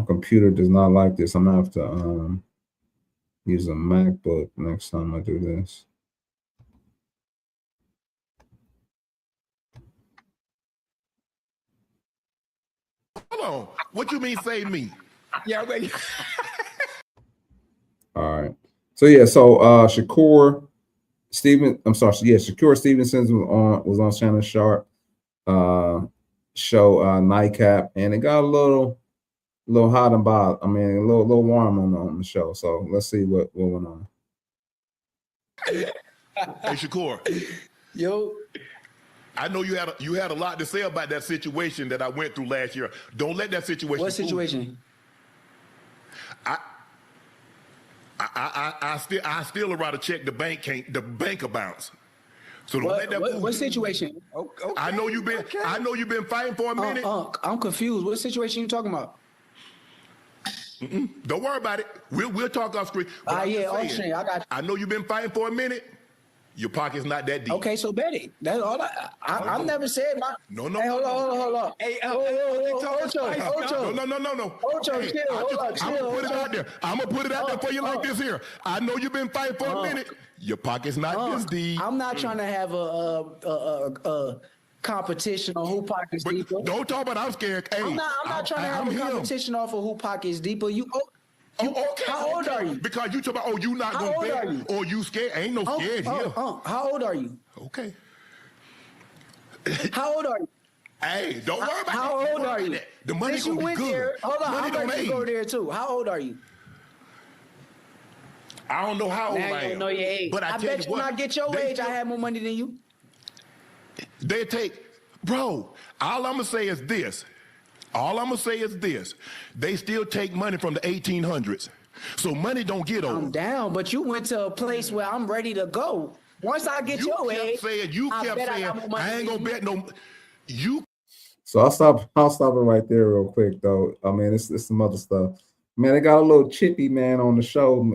computer does not like this. I'm gonna have to use a MacBook next time I do this. Hold on. What you mean save me? Yeah, All right. So yeah, Shakur Stevenson was on Shannon Sharpe show Nightcap, and it got a little hot and bothered. I mean, a little warm on the show. So let's see what went on. Hey Shakur. Yo. I know you had a lot to say about that situation that I went through last year. Don't let that situation. What situation? I still would rather check the bank accounts. So don't let that. What situation? Okay, I know you've been fighting for a minute. I'm confused. What situation you talking about? Don't worry about it. We'll talk off screen. Yeah, off screen. I got you. I know you've been fighting for a minute. Your pocket's not that deep. Okay, so bet it. That's all I've never said my. No. Hey, hold on. Hey, Ocho. No. Ocho, hey, chill. I'm gonna put it out there. I'm gonna put it out there for you like this here. I know you've been fighting for a minute. Your pocket's not this deep. I'm not trying to have a competition on who pockets deeper. Don't talk about I'm scared. Hey, I'm not trying to have a competition off of who pockets deeper. Okay. How old are you? Because you talk about, you not gonna bet, or you scared. Ain't no scared here. How old are you? Okay. How old are you? Hey, don't worry about How that. old are you? The money Since you gonna went be good. there, hold on, Money I'm don't ready to age. go there too. How old are you? I don't know how old Now I you am. don't know your age. But I tell bet you when I get your age, I have more money than you. They take, bro, all I'm gonna say is this. They still take money from the 1800s. So money don't get old. I'm down, but you went to a place where I'm ready to go. Once I get your age, you kept saying, I ain't gonna bet no. So I'll stop it right there real quick though. I mean, it's some other stuff. Man, it got a little chippy, man, on the show.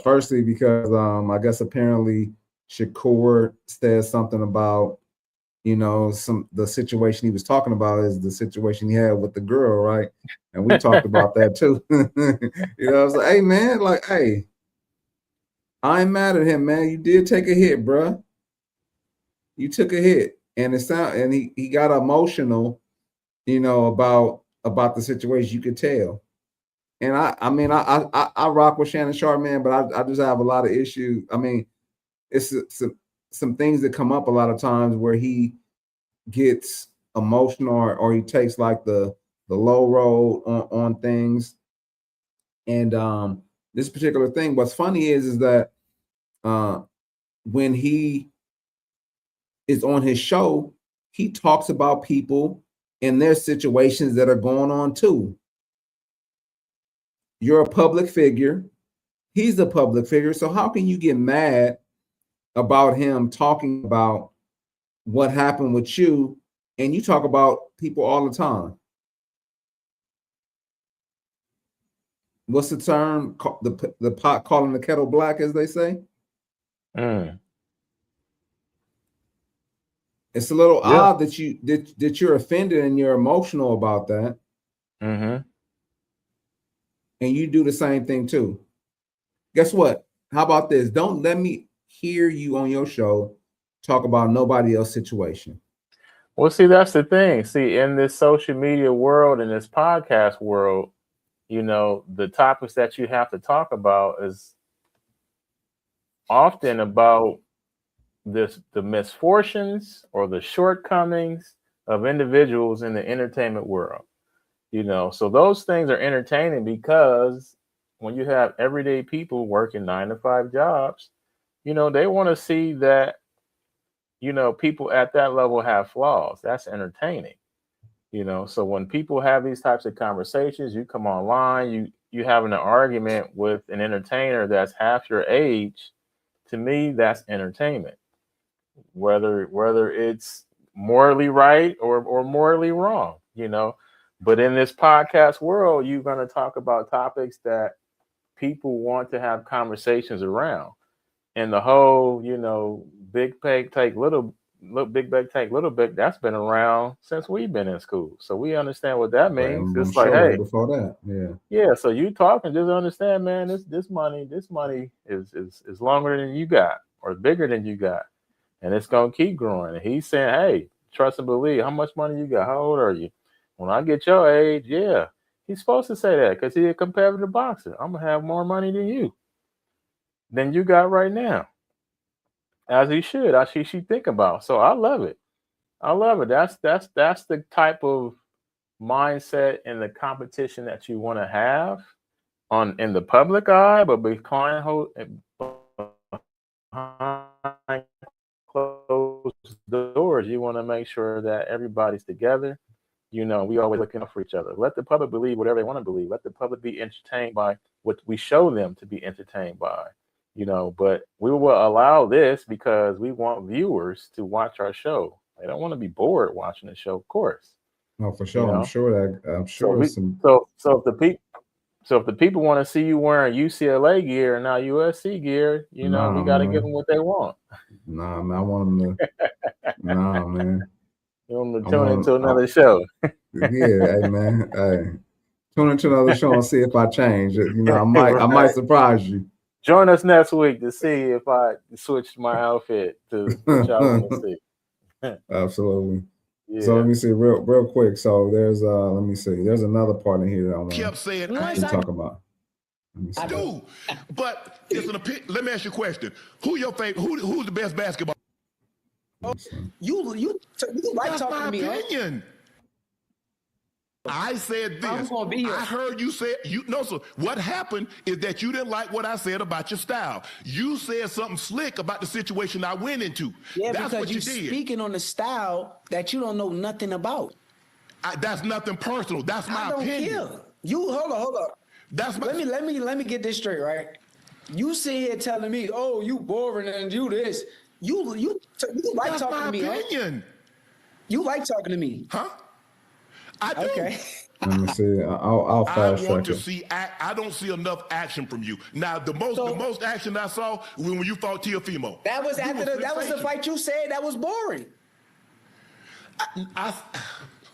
Firstly, because I guess apparently Shakur said something about, the situation he was talking about is the situation he had with the girl, right? And we talked about that too. I was like, hey man, hey, I ain't mad at him, man. You did take a hit, bruh. You took a hit, and he got emotional, about the situation. You could tell. And I rock with Shannon Sharpe, man, but I just have a lot of issues. I mean, it's some things that come up a lot of times where he gets emotional or he takes like the low road on things. And this particular thing, what's funny is that when he is on his show, he talks about people and their situations that are going on too. You're a public figure. He's a public figure. So how can you get mad about him talking about what happened with you? And you talk about people all the time. What's the term? The pot calling the kettle black, as they say. It's a little odd that you're offended and you're emotional about that. Mm-hmm. And you do the same thing too. Guess what? How about this? Don't let me hear you on your show talk about nobody else's situation. Well, see, that's the thing. See, in this social media world, in this podcast world, the topics that you have to talk about is often about the misfortunes or the shortcomings of individuals in the entertainment world. So those things are entertaining because when you have everyday people working 9-to-5 jobs, they want to see that, people at that level have flaws. That's entertaining. So when people have these types of conversations, you come online, you having an argument with an entertainer that's half your age. To me, that's entertainment. Whether it's morally right or morally wrong, But in this podcast world, you're going to talk about topics that people want to have conversations around. And the whole, you know, big bag take little big bag take little big, that's been around since we've been in school. So we understand what that Right, means. I'm It's sure like, right hey, before that, yeah. yeah, so you talking, just understand, man, this money is longer than you got or bigger than you got. And it's gonna keep growing. And he's saying, hey, trust and believe, how much money you got? How old are you? When I get your age, yeah. He's supposed to say that because he's a competitive boxer. I'm gonna have more money than you got right now. As he should. As he should think about. So I love it. I love it. That's the type of mindset and the competition that you want to have in the public eye, but behind closed doors, you want to make sure that everybody's together. You know, we always looking out for each other. Let the public believe whatever they want to believe. Let the public be entertained by what we show them to be entertained by. You know, but we will allow this because we want viewers to watch our show. They don't want to be bored watching the show, of course. No, for sure. You know? I'm sure So if the people want to see you wearing UCLA gear and not USC gear, you know, we got to give them what they want. Nah, man, I want them to. Nah, man. You want them to tune into another show. Yeah, hey, man. Hey, tune into another show and see if I change. You know, I might surprise you. Join us next week to see if I switch my outfit to what y'all want to see. Absolutely. Yeah. So let me see real quick. So there's let me see. There's another part in here that I want to talk about. I do, but it's an opinion. Let me ask you a question: Who your favorite? Who's the best basketball? You like talking to me, opinion. Huh? I said this. I'm gonna be here. I heard you say so what happened is that you didn't like what I said about your style. You said something slick about the situation I went into. Yeah, that's because what you you're did. Speaking on the style that you don't know nothing about. That's nothing personal. That's my opinion. Care. You hold on. That's my, let me get this straight, right? You sit here telling me, oh, you boring and you this. You like that's talking my to me, opinion. Huh? You like talking to me, huh? I do. Okay. Let me see. I'll fast track it. I don't see enough action from you. Now, the most action I saw when you fought Teofimo. That was the fight you said that was boring.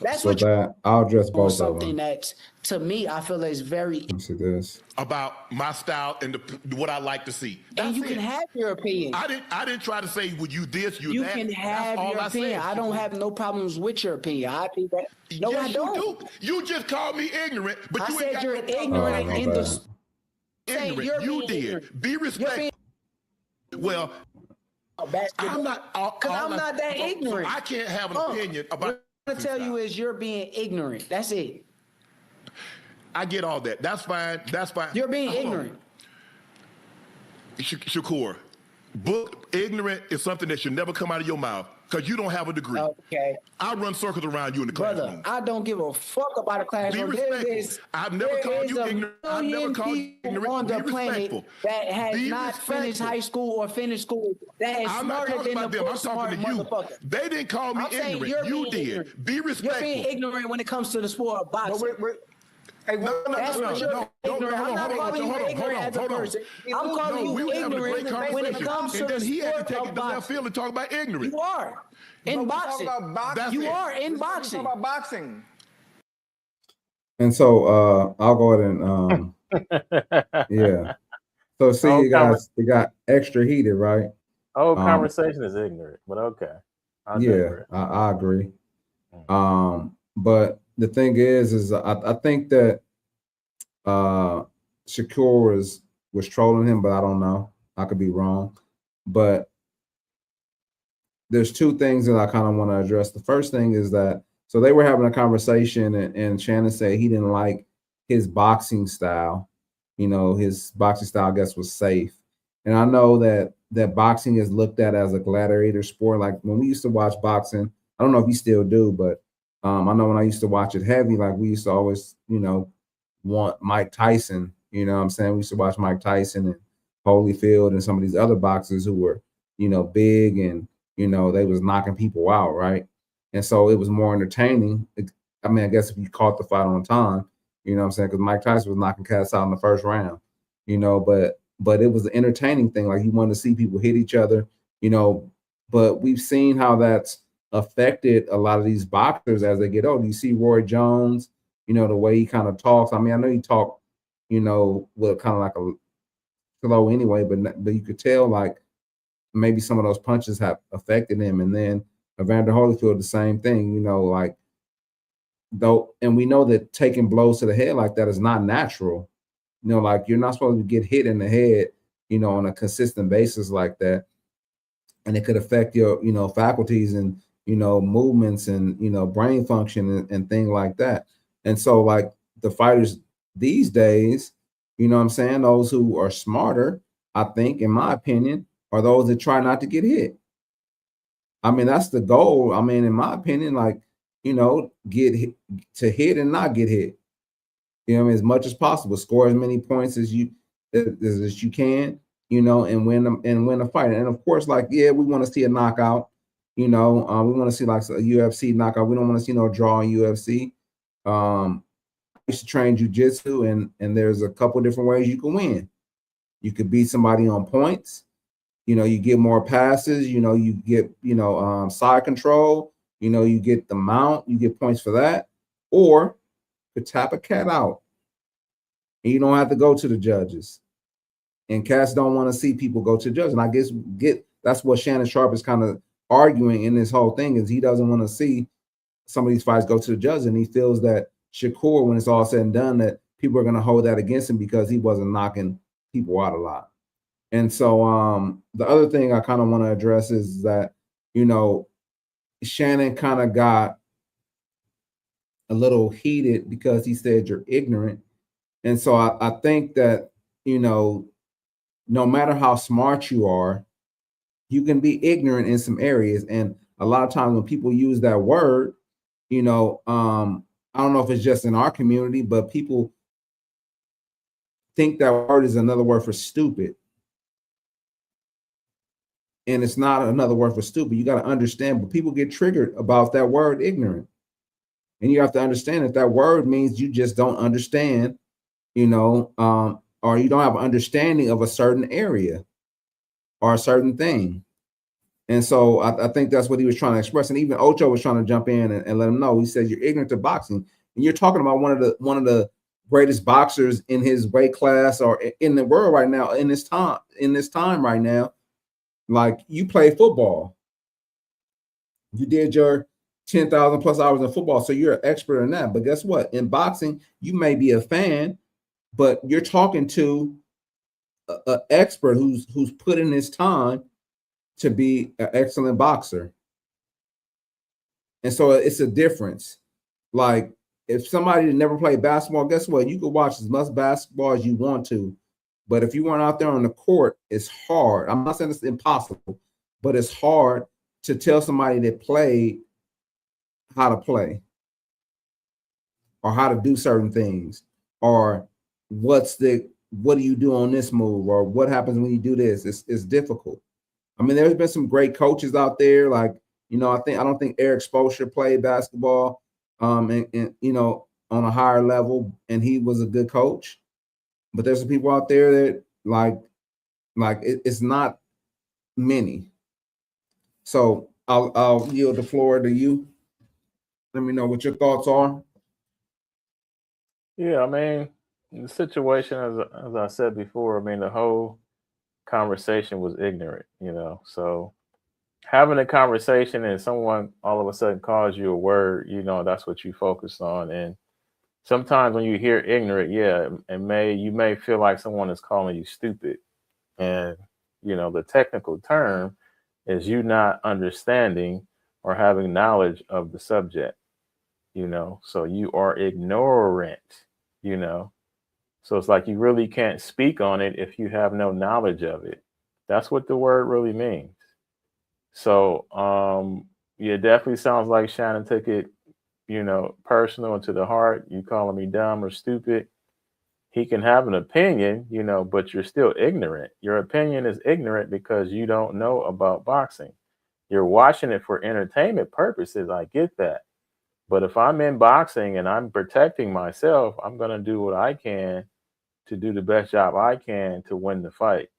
That's so what that I'll address both something of them. That to me I feel is very. Let me see this about my style and what I like to see. And you can have your opinion. I didn't try to say would you this, you that. You can have your opinion. I don't have no problems with your opinion. I think that no, yes, I don't. You just called me ignorant, but you ain't got you're ignorant in the ignorant. You did. Ignorant. Be respectful. Well, I'm not because I'm not that ignorant. So I can't have an opinion about. What I'm tell you is you're being ignorant. That's it. I get all that. That's fine. That's fine. You're being ignorant. Shakur, ignorant is something that should never come out of your mouth because you don't have a degree. Okay. I run circles around you in the classroom. I don't give a fuck about a classroom. Be respectful. I've never called you ignorant. I've never called you ignorant. On the Be respectful. That has not finished high school or finished school. That is I'm not talking about them. I'm talking to you. They didn't call me ignorant. You did. Ignorant. Be respectful. You're being ignorant when it comes to the sport of boxing. No. I'm not calling you ignorant as a person. I'm calling you ignorant when it comes to the sport of boxing. He had to take it to left field and talk about ignorant. You are in boxing. You are in boxing. About boxing. And so I'll go ahead and yeah. So see, you guys, it got extra heated, right? Oh, conversation is ignorant, but okay. I agree. But the thing is I think that Shakur was trolling him, but I don't know. I could be wrong. But there's two things that I kind of want to address. The first thing is that so they were having a conversation, and Shannon said he didn't like his boxing style. You know, his boxing style, I guess, was safe. And I know that boxing is looked at as a gladiator sport. Like when we used to watch boxing, I don't know if you still do, but I know when I used to watch it heavy, like we used to always, you know, want Mike Tyson. You know what I'm saying? We used to watch Mike Tyson and Holyfield and some of these other boxers who were, you know, big and, you know, they was knocking people out, right? And so it was more entertaining. I mean, I guess if you caught the fight on time, you know what I'm saying? Because Mike Tyson was knocking cats out in the first round, you know, but but it was an entertaining thing. Like, you wanted to see people hit each other, you know. But we've seen how that's affected a lot of these boxers as they get older. You see Roy Jones, you know, the way he kind of talks. I mean, I know he talked, you know, with kind of like a slow anyway, but you could tell like maybe some of those punches have affected him. And then Evander Holyfield, the same thing, you know, like, though, and we know that taking blows to the head like that is not natural. You know, like, you're not supposed to get hit in the head, you know, on a consistent basis like that. And it could affect your, you know, faculties and, you know, movements and, you know, brain function and things like that. And so, like, the fighters these days, you know what I'm saying, those who are smarter, I think, in my opinion, are those that try not to get hit. I mean, that's the goal. I mean, in my opinion, like, you know, get hit, to hit and not get hit. You know what I mean? As much as possible, score as many points as you can, you know, and win a fight. And of course, like, yeah, we want to see a knockout. You know, we want to see like a UFC knockout. We don't want to see no draw in UFC. I used to train jiu-jitsu, and there's a couple different ways you can win. You could beat somebody on points. You know, you get more passes. You know, you get, you know, side control. You know, you get the mount. You get points for that. Or you could tap a cat out, and you don't have to go to the judges. And cats don't want to see people go to judges. And I guess that's what Shannon Sharpe is kind of arguing in this whole thing, is he doesn't want to see some of these fights go to the judges, and he feels that Shakur, when it's all said and done, that people are going to hold that against him because he wasn't knocking people out a lot. And so the other thing I kind of want to address is that, you know, Shannon kind of got a little heated because he said you're ignorant. And so I think that, you know, no matter how smart you are, you can be ignorant in some areas. And a lot of times when people use that word, you know, I don't know if it's just in our community, but people think that word is another word for stupid. And it's not another word for stupid. You got to understand, but people get triggered about that word ignorant. And you have to understand that that word means you just don't understand, you know, or you don't have an understanding of a certain area or a certain thing. And so I think that's what he was trying to express. And even Ocho was trying to jump in and let him know. He said, you're ignorant to boxing. And you're talking about one of the greatest boxers in his weight class or in the world right now, in this time right now. Like, you play football. You did your 10,000 plus hours in football, so you're an expert in that. But guess what? In boxing, you may be a fan, but you're talking to an expert who's put in his time to be an excellent boxer. And so it's a difference. Like, if somebody never played basketball, guess what? You could watch as much basketball as you want to, but if you weren't out there on the court, it's hard. I'm not saying it's impossible, but it's hard to tell somebody that played how to play or how to do certain things, or what do you do on this move, or what happens when you do this. It's difficult. I mean, there's been some great coaches out there. Like, you know, I don't think Eric Spoelstra played basketball, and you know, on a higher level, and he was a good coach. But there's some people out there that like it's not many. So I'll yield the floor to you. Let me know what your thoughts are. Yeah, I mean, the situation, as I said before, I mean, the whole conversation was ignorant, you know. So having a conversation and someone all of a sudden calls you a word, you know, that's what you focus on. And sometimes when you hear ignorant, yeah, you may feel like someone is calling you stupid. And, you know, the technical term is you not understanding or having knowledge of the subject, you know, so you are ignorant, you know. So it's like you really can't speak on it if you have no knowledge of it. That's what the word really means. So yeah, it definitely sounds like Shannon took it, you know, personal and to the heart. You calling me dumb or stupid. He can have an opinion, you know, but you're still ignorant. Your opinion is ignorant because you don't know about boxing. You're watching it for entertainment purposes. I get that. But if I'm in boxing and I'm protecting myself, I'm going to do what I can to do the best job I can to win the fight.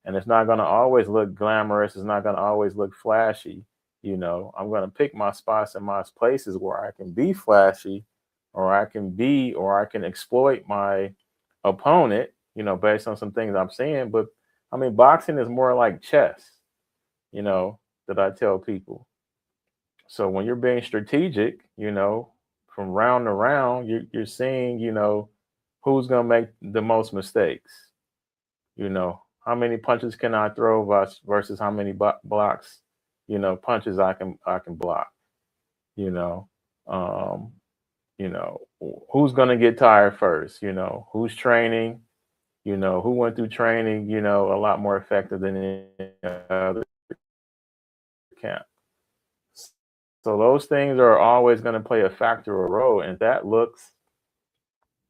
And it's not going to always look glamorous. It's not going to always look flashy. I'm going to pick my spots and my places where I can be flashy, or I can exploit my opponent, based on some things I'm saying. But I mean, boxing is more like chess, that I tell people. So when you're being strategic, from round to round, you're seeing, who's going to make the most mistakes. How many punches can I throw versus how many blocks, punches I can block. Who's going to get tired first, who's training, who went through training, a lot more effective than any other camp. So those things are always going to play a factor or role. And if that looks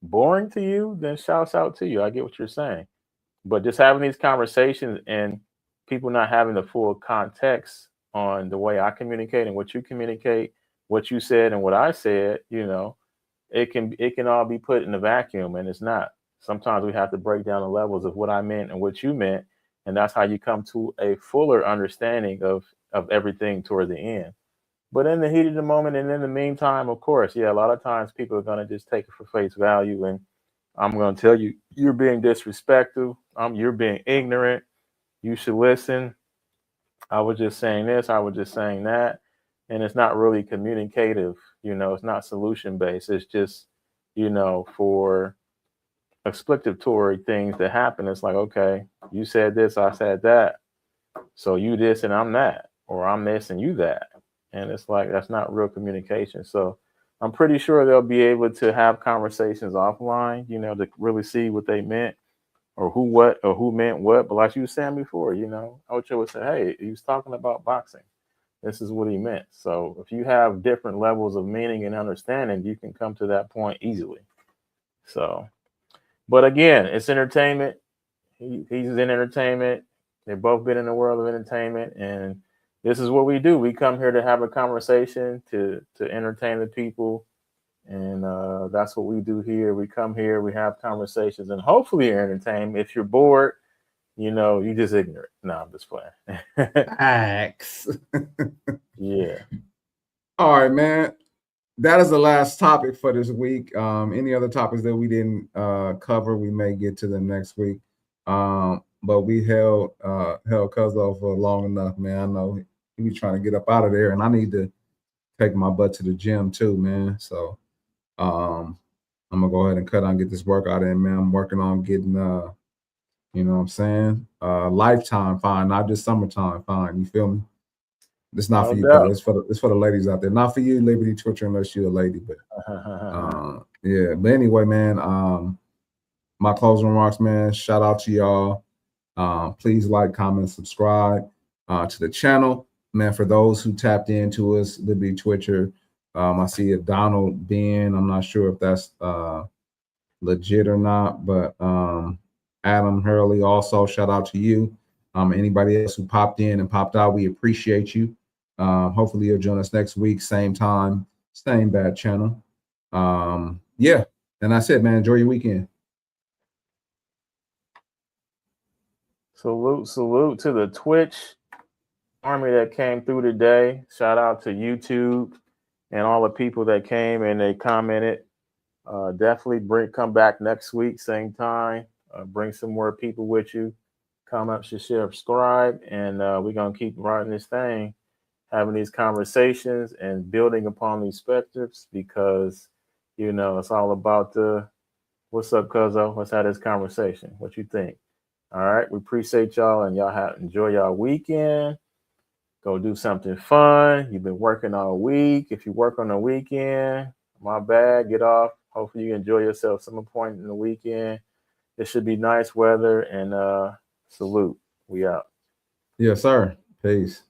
boring to you, then shouts out to you. I get what you're saying. But just having these conversations and people not having the full context on the way I communicate and what you communicate, what you said and what I said, it can all be put in a vacuum, and it's not. Sometimes we have to break down the levels of what I meant and what you meant, and that's how you come to a fuller understanding of everything toward the end. But in the heat of the moment and in the meantime, of course, a lot of times people are going to just take it for face value, and I'm going to tell you, you're being disrespectful. You're being ignorant. You should listen. I was just saying this. I was just saying that. And it's not really communicative. It's not solution based. It's just, for explicatory things that happen. It's like, okay, you said this, I said that. So you this and I'm that, or I'm this and you that. And it's like, that's not real communication. So I'm pretty sure they'll be able to have conversations offline, to really see what they meant, or who meant what. But like you were saying before, Ocho would say, hey, he was talking about boxing. This is what he meant. So if you have different levels of meaning and understanding, you can come to that point easily. So, but again, it's entertainment. He's in entertainment. They've both been in the world of entertainment, and this is what we do. We come here to have a conversation, to entertain the people. And that's what we do here. We come here, we have conversations, and hopefully you're entertained. If you're bored, you just ignorant. No, I'm just playing. Facts. Yeah. All right, man. That is the last topic for this week. Any other topics that we didn't cover, we may get to them next week. But we held Cuzzo for long enough, man. I know he was trying to get up out of there, and I need to take my butt to the gym too, man. So I'm gonna go ahead and cut on and get this workout in, man. I'm working on getting you know what I'm saying, lifetime fine, not just summertime fine. You feel me? It's not for you, Cuzzo. It's for the ladies out there. Not for you, Liberty Twitcher, unless you're a lady. But yeah. But anyway, man, my closing remarks, man. Shout out to y'all. Please like, comment, subscribe to the channel. Man, for those who tapped into us, Liberty Twitcher, I see a Donald Ben. I'm not sure if that's legit or not, but Adam Hurley, also shout out to you. Anybody else who popped in and popped out, we appreciate you. Hopefully you'll join us next week, same time, same bad channel. Yeah, and that's it, man. Enjoy your weekend. Salute to the Twitch army that came through today. Shout out to YouTube and all the people that came and they commented. Definitely come back next week, same time. Bring some more people with you. Comment, share, subscribe, and we're gonna keep running this thing, having these conversations and building upon these perspectives, because it's all about the what's up, Cuzzo? Let's have this conversation. What you think? All right, we appreciate y'all, and y'all enjoy y'all weekend. Go do something fun. You've been working all week. If you work on the weekend, my bad, get off. Hopefully you enjoy yourself some point in the weekend. It should be nice weather, and salute. We out. Yes, sir. Peace.